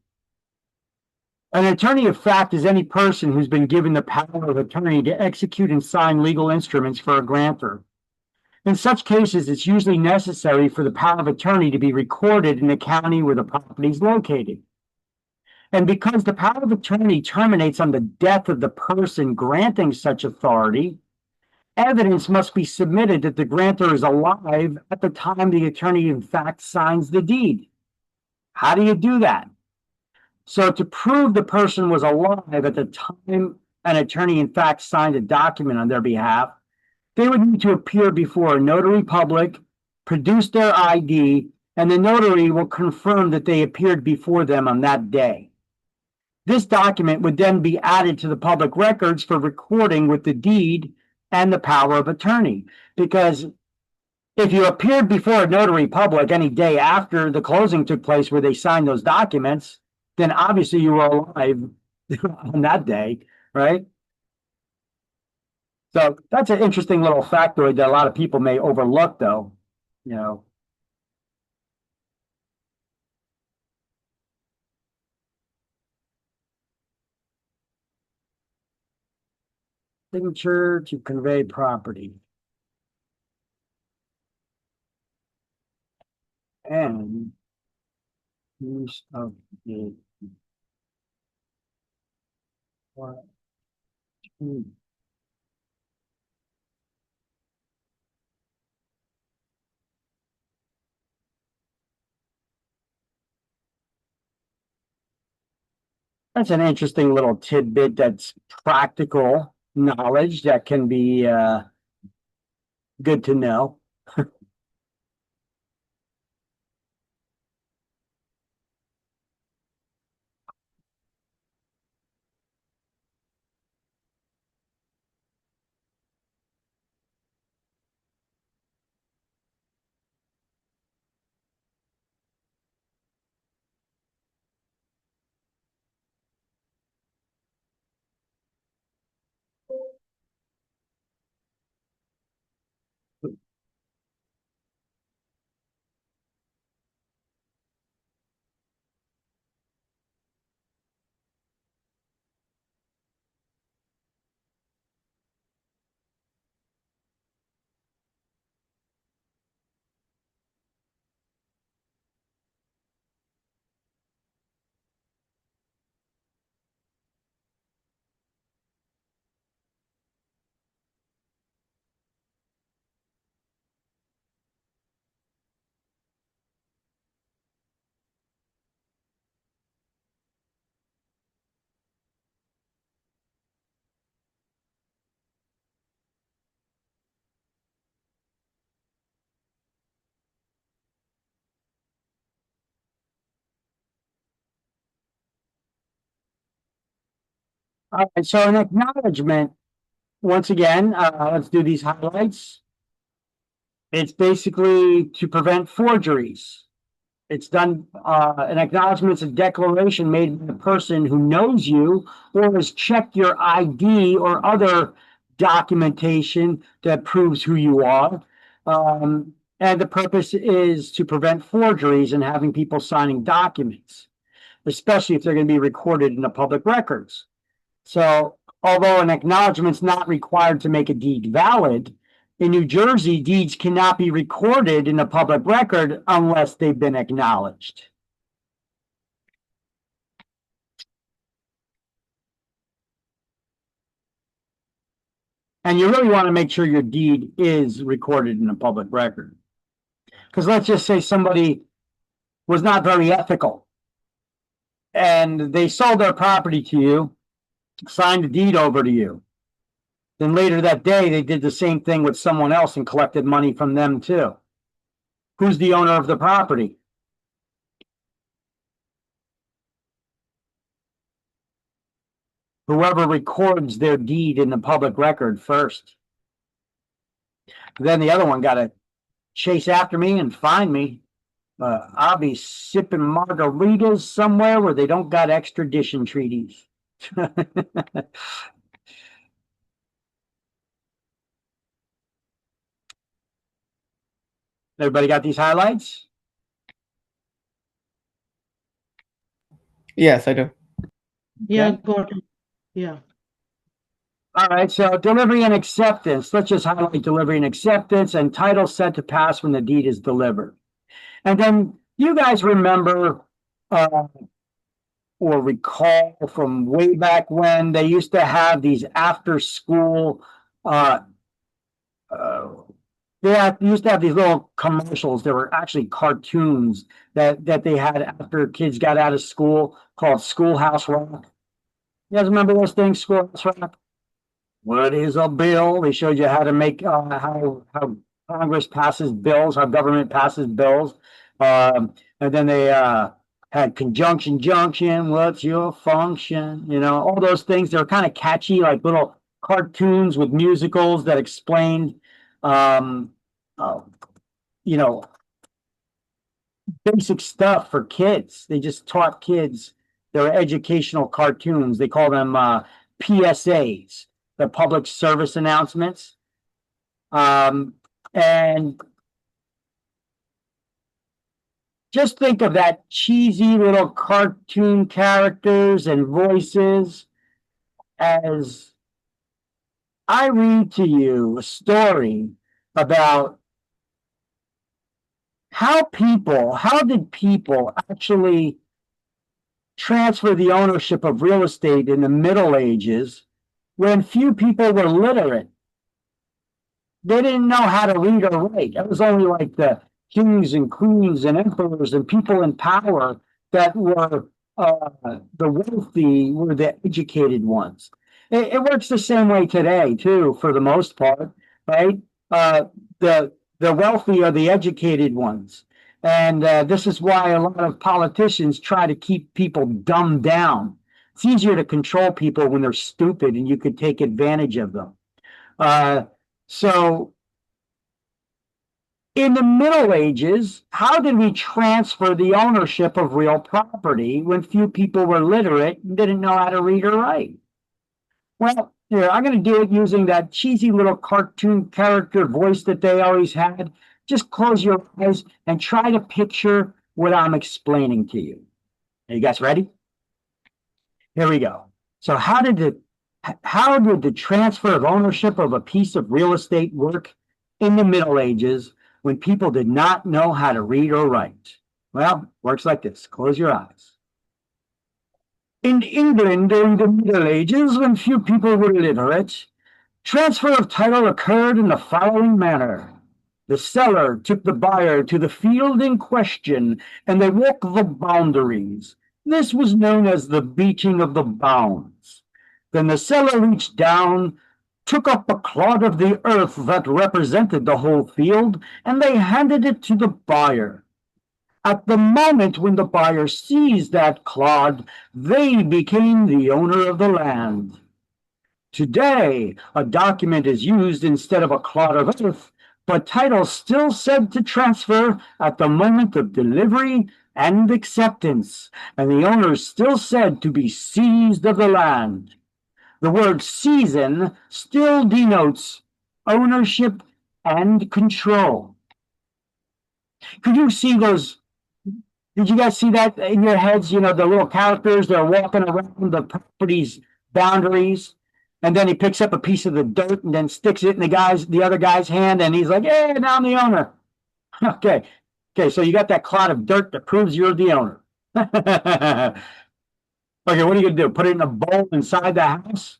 An attorney of fact is any person who's been given the power of attorney to execute and sign legal instruments for a grantor. In such cases, it's usually necessary for the power of attorney to be recorded in the county where the property is located. And because the power of attorney terminates on the death of the person granting such authority, evidence must be submitted that the grantor is alive at the time the attorney in fact signs the deed. How do you do that? So to prove the person was alive at the time an attorney in fact signed a document on their behalf, they would need to appear before a notary public, produce their ID, and the notary will confirm that they appeared before them on that day. This document would then be added to the public records for recording with the deed and the power of attorney. Because if you appeared before a notary public any day after the closing took place where they signed those documents, then obviously you were alive on that day, right? So that's an interesting little factoid that a lot of people may overlook, though, you know. Signature to convey property. And use of the one, two. That's an interesting little tidbit that's practical knowledge that can be good to know. All right, so an acknowledgement, once again, let's do these highlights. It's basically to prevent forgeries. It's done, an acknowledgement is a declaration made by the person who knows you or has checked your ID or other documentation that proves who you are. And the purpose is to prevent forgeries and having people signing documents, especially if they're going to be recorded in the public records. So, although an acknowledgement is not required to make a deed valid, in New Jersey, deeds cannot be recorded in a public record unless they've been acknowledged. And you really want to make sure your deed is recorded in a public record. Because let's just say somebody was not very ethical and they sold their property to you, signed a deed over to you. Then later that day, they did the same thing with someone else and collected money from them too. Who's the owner of the property? Whoever records their deed in the public record first. Then the other one got to chase after me and find me. I'll be sipping margaritas somewhere where they don't got extradition treaties. Everybody got these highlights? Yes, I do. Yeah, Okay. got it. Yeah. All right, so delivery and acceptance. Let's just highlight delivery and acceptance and title set to pass when the deed is delivered. And then you guys remember or recall from way back when they used to have these after school, used to have these little commercials. There were actually cartoons that they had after kids got out of school called Schoolhouse Rock. You guys remember those things, Schoolhouse Rock? What is a bill? They showed you how to make how Congress passes bills, how government passes bills. And then they had conjunction junction, what's your function? You know, all those things. They're kind of catchy, like little cartoons with musicals that explained you know, basic stuff for kids. They just taught kids. They're educational cartoons. They call them PSAs, the public service announcements. And just think of that cheesy little cartoon characters and voices as I read to you a story about how did people actually transfer the ownership of real estate in the Middle Ages when few people were literate? They didn't know how to read or write. It was only like the kings and queens and emperors and people in power that were the wealthy, were the educated ones. It works the same way today too, for the most part, right? The wealthy are the educated ones, and this is why a lot of politicians try to keep people dumbed down. It's easier to control people when they're stupid, and you could take advantage of them. So in the Middle Ages, how did we transfer the ownership of real property when few people were literate and didn't know how to read or write? Well, here, I'm going to do it using that cheesy little cartoon character voice that they always had. Just close your eyes and try to picture what I'm explaining to you. Are you guys ready? Here we go. So how did the transfer of ownership of a piece of real estate work in the Middle Ages when people did not know how to read or write? Well, works like this. Close your eyes. In England during the Middle Ages, when few people were literate, transfer of title occurred in the following manner. The seller took the buyer to the field in question, and they walked the boundaries. This was known as the beating of the bounds. Then the seller reached down, took up a clod of the earth that represented the whole field, and they handed it to the buyer. At the moment when the buyer seized that clod, they became the owner of the land. Today, a document is used instead of a clod of earth, but title still said to transfer at the moment of delivery and acceptance, and the owner still said to be seized of the land. The word season still denotes ownership and control. Could you see those? Did you guys see that in your heads? You know, the little characters, they're walking around the property's boundaries, and then he picks up a piece of the dirt and then sticks it in the other guy's hand, and he's like, "Hey, now I'm the owner." Okay, so you got that clod of dirt that proves you're the owner. Okay, what are you gonna do? Put it in a bowl inside the house?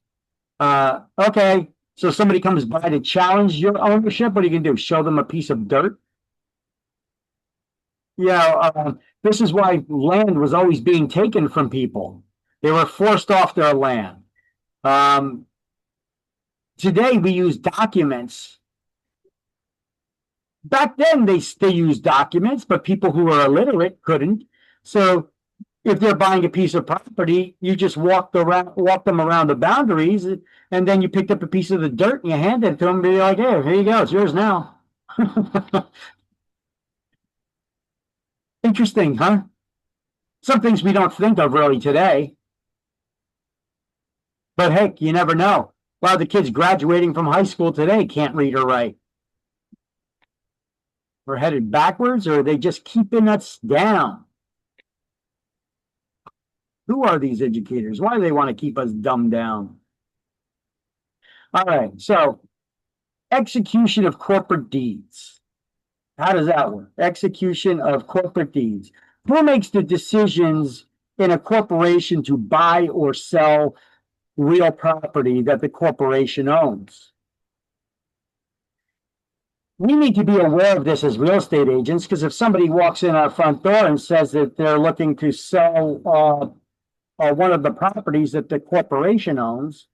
Okay, so somebody comes by to challenge your ownership. What are you gonna do? Show them a piece of dirt? This is why land was always being taken from people. They were forced off their land. Today we use documents. Back then they used documents, but people who were illiterate couldn't. So if they're buying a piece of property, you just walk them around the boundaries, and then you picked up a piece of the dirt and you handed it to them and be like, "Hey, here you go, it's yours now." Interesting, huh? Some things we don't think of really today. But heck, you never know. A lot of the kids graduating from high school today can't read or write. We're headed backwards, or are they just keeping us down? Who are these educators? Why do they want to keep us dumbed down? All right, so execution of corporate deeds. How does that work? Execution of corporate deeds. Who makes the decisions in a corporation to buy or sell real property that the corporation owns. We need to be aware of this as real estate agents, because if somebody walks in our front door and says that they're looking to sell one of the properties that the corporation owns,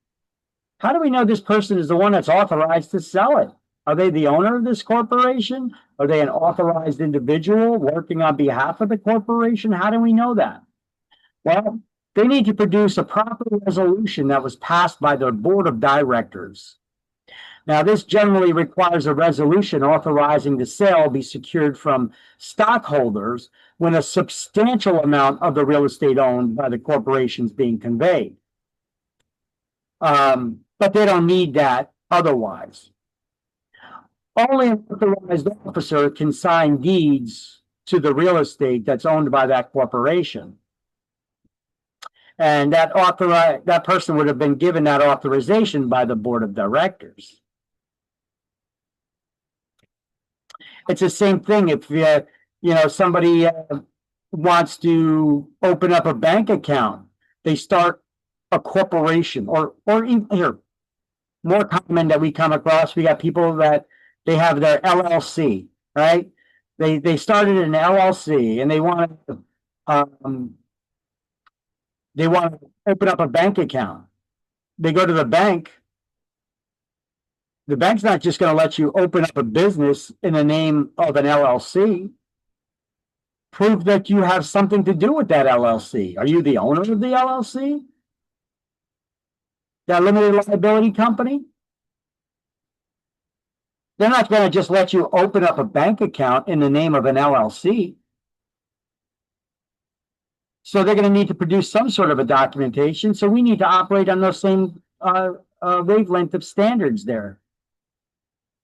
how do we know this person is the one that's authorized to sell it? Are they the owner of this corporation? Are they an authorized individual working on behalf of the corporation? How do we know that? Well, they need to produce a proper resolution that was passed by their board of directors. Now, this generally requires a resolution authorizing the sale be secured from stockholders when a substantial amount of the real estate owned by the corporation is being conveyed. But they don't need that otherwise. Only an authorized officer can sign deeds to the real estate that's owned by that corporation. And that person would have been given that authorization by the board of directors. It's the same thing if somebody wants to open up a bank account. They start a corporation, or even here, more common that we come across. We got people that they have their LLC, right? They started an LLC and they want to open up a bank account. They go to the bank. The bank's not just going to let you open up a business in the name of an LLC. Prove that you have something to do with that LLC. Are you the owner of the LLC? That limited liability company? They're not going to just let you open up a bank account in the name of an LLC. So they're going to need to produce some sort of a documentation. So we need to operate on those same wavelength of standards there.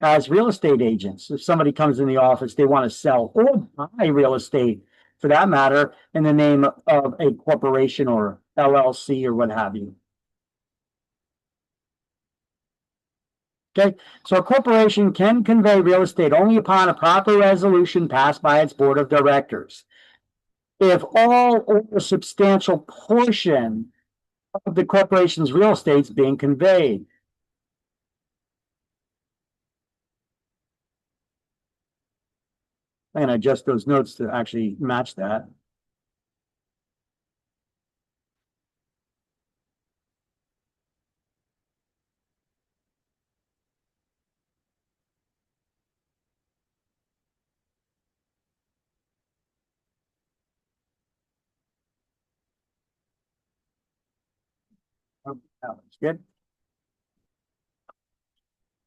As real estate agents, if somebody comes in the office, they want to sell or buy real estate, for that matter, in the name of a corporation or LLC or what have you. Okay, so a corporation can convey real estate only upon a proper resolution passed by its board of directors. If all or a substantial portion of the corporation's real estate is being conveyed. I'm going to adjust those notes to actually match that. That's good.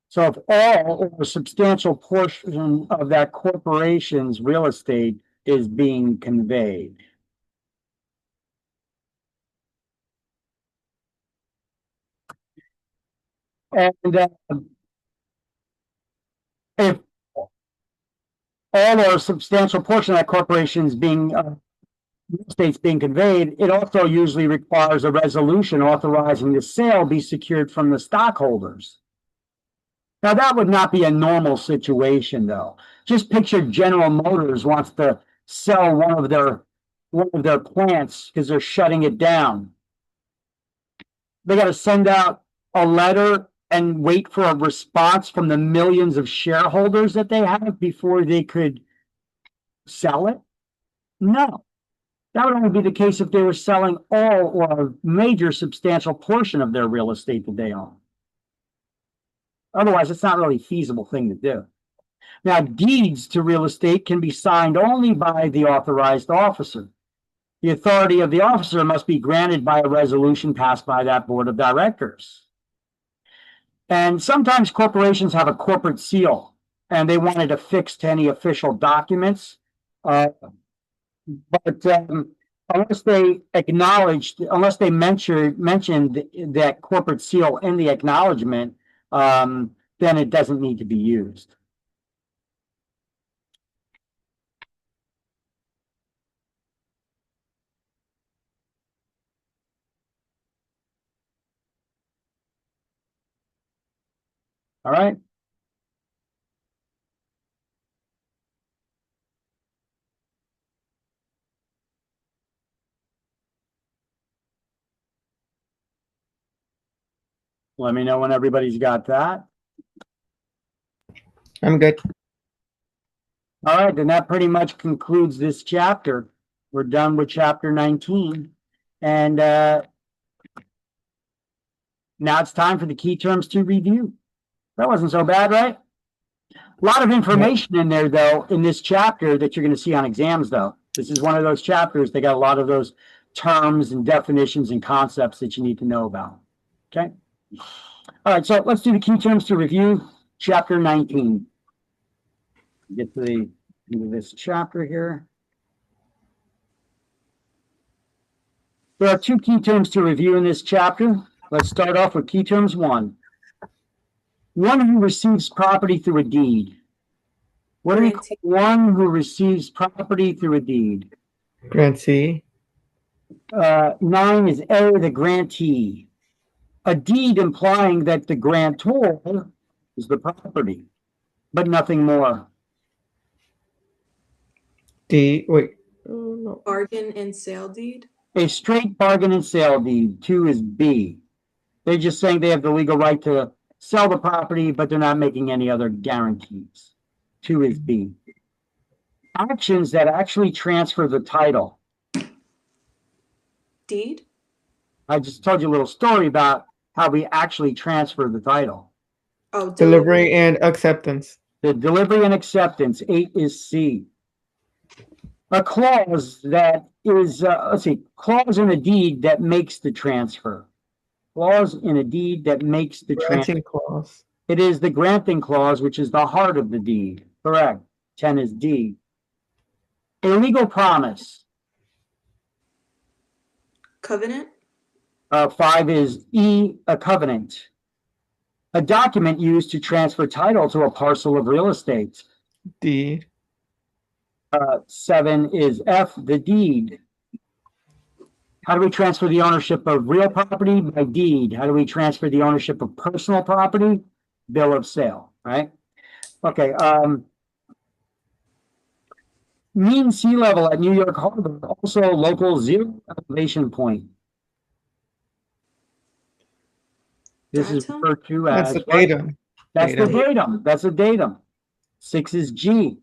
So if all or a substantial portion of that corporation's real estate is being conveyed. And if all or a substantial portion of that corporation's real estate's being conveyed, it also usually requires a resolution authorizing the sale be secured from the stockholders. Now, that would not be a normal situation, though. Just picture General Motors wants to sell one of their plants because they're shutting it down. They got to send out a letter and wait for a response from the millions of shareholders that they have before they could sell it? No. That would only be the case if they were selling all or a major substantial portion of their real estate that they own. Otherwise, it's not really a feasible thing to do. Now, deeds to real estate can be signed only by the authorized officer. The authority of the officer must be granted by a resolution passed by that board of directors. And sometimes corporations have a corporate seal, and they want it affixed to any official documents. But unless they mentioned that corporate seal in the acknowledgement, then it doesn't need to be used. All right. Let me know when everybody's got that. I'm good. All right, then that pretty much concludes this chapter. We're done with chapter 19. And now it's time for the key terms to review. That wasn't so bad, right? A lot of information in there, though, in this chapter that you're going to see on exams, though. This is one of those chapters. They got a lot of those terms and definitions and concepts that you need to know about. Okay. All right, so let's do the key terms to review, chapter 19. Get to the end of this chapter here. There are two key terms to review in this chapter. Let's start off with key terms 1. One who receives property through a deed. What do we call Grantee. one who receives property through a deed? Grantee. 9 is A, the grantee. A deed implying that the grantor is the property, but nothing more. D. Wait. Oh, no. Bargain and sale deed. A straight bargain and sale deed. 2 is B. They're just saying they have the legal right to sell the property, but they're not making any other guarantees. 2 is B. Actions that actually transfer the title. Deed. I just told you a little story about how we actually transfer the title. Oh, Delivery and acceptance. The delivery and acceptance. 8 is C. A clause that is, clause in a deed that makes the transfer. Clause in a deed that makes the transfer. Granting clause. It is the granting clause, which is the heart of the deed. Correct. 10 is D. A legal promise. Covenant. 5 is E, a covenant. A document used to transfer title to a parcel of real estate. Deed. 7 is F, the deed. How do we transfer the ownership of real property? By deed. How do we transfer the ownership of personal property? Bill of sale, right? Okay. Mean sea level at New York Harbor, also local zero elevation point. This is Datum? referred to That's as the what? datum. That's the datum. That's the datum. 6 is G.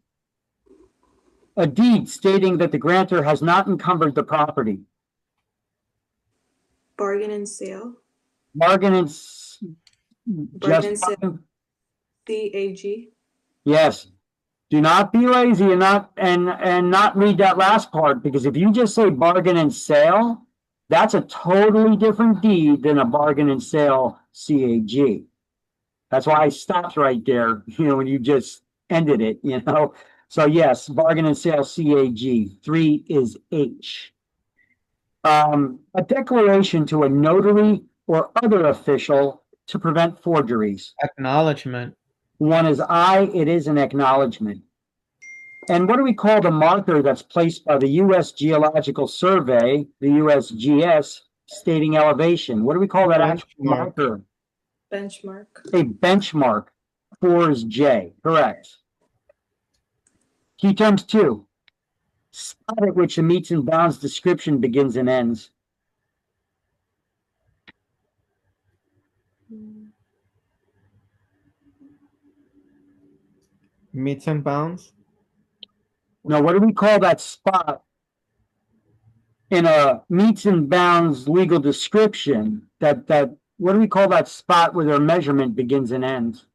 A deed stating that the grantor has not encumbered the property. Bargain and sale. Bargain and Bargain and sale. CAG. Yes. Do not be lazy and not read that last part, because if you just say bargain and sale, that's a totally different deed than a bargain and sale CAG. That's why I stopped right there, when you just ended it, So yes, bargain and sale CAG. 3 is H. A declaration to a notary or other official to prevent forgeries. Acknowledgement. 1 is I, it is an acknowledgement. And what do we call the marker that's placed by the U.S. Geological Survey, the USGS, stating elevation? What do we call that actual marker? Benchmark. A benchmark. 4 is J, correct. Key terms 2. Spot at which a meets and bounds description begins and ends. Meets and bounds. Now, what do we call that spot in a meets and bounds legal description? What do we call that spot where their measurement begins and ends?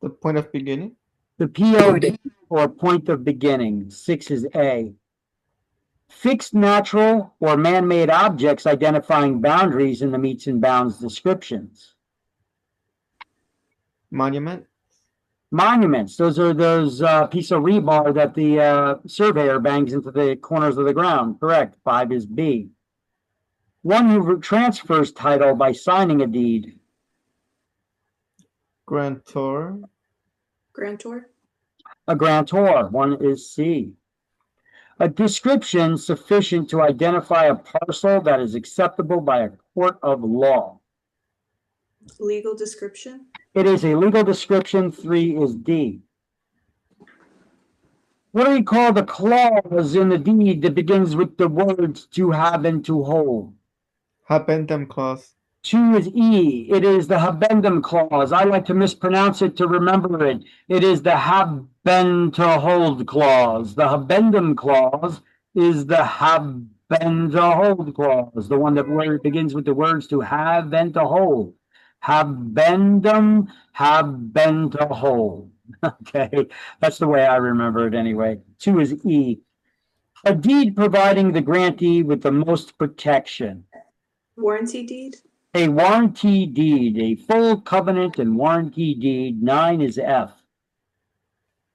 The point of beginning. The POD, or point of beginning. 6 is A. Fixed natural or man-made objects identifying boundaries in the meets and bounds descriptions. Monument. Monuments, those are those piece of rebar that the surveyor bangs into the corners of the ground. Correct. 5 is B. One who transfers title by signing a deed. Grantor. Grantor. A grantor. 1 is C. A description sufficient to identify a parcel that is acceptable by a court of law. Legal description. It is a legal description. 3 is D. What do we call the clause in the deed that begins with the words to have and to hold? Habendum clause. 2 is E. It is the habendum clause. I like to mispronounce it to remember it. It is the have been to hold clause. The habendum clause is the have been to hold clause, the one that word begins with the words to have been to hold. Habendum, have been to hold. Okay, that's the way I remember it anyway. 2 is E. A deed providing the grantee with the most protection. Warranty deed? A warranty deed, a full covenant and warranty deed. 9 is F.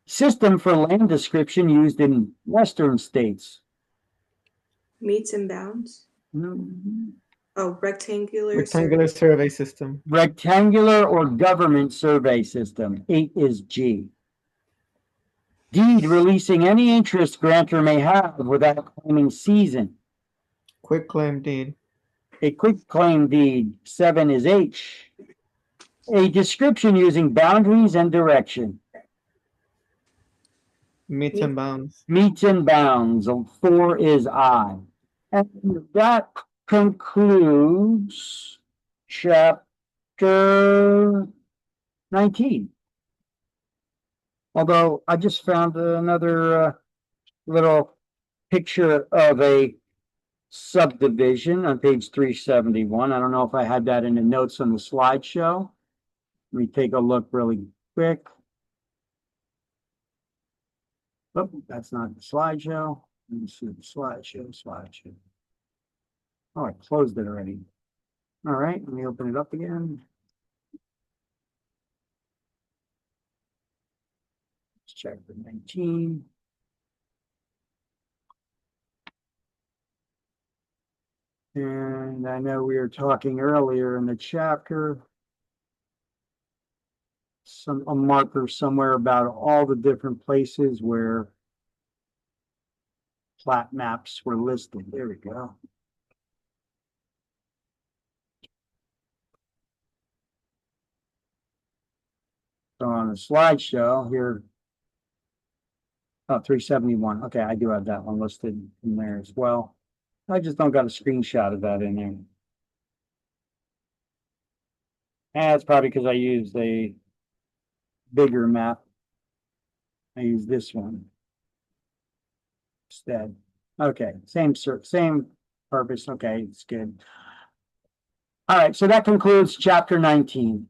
System for land description used in western states. Meets and bounds? Oh, rectangular. Rectangular survey system. Rectangular or government survey system. 8 is G. Deed releasing any interest grantor may have without claiming season. Quick claim deed. A quick claim deed. 7 is H. A description using boundaries and direction. Meets and bounds. Meets and bounds. 4 is I. And that concludes chapter 19. Although I just found another little picture of a subdivision on page 371. I don't know if I had that in the notes on the slideshow. Let me take a look really quick. Oh, that's not the slideshow. Let me see the slideshow. Oh, I closed it already. All right, let me open it up again. Let's check the 19. And I know we were talking earlier in the chapter, a marker somewhere about all the different places where plat maps were listed. There we go. So on the slideshow here, 371. Okay, I do have that one listed in there as well. I just don't got a screenshot of that in there. And it's probably because I used a bigger map. I use this one instead. Okay, same purpose. Okay, it's good. All right, so that concludes chapter 19.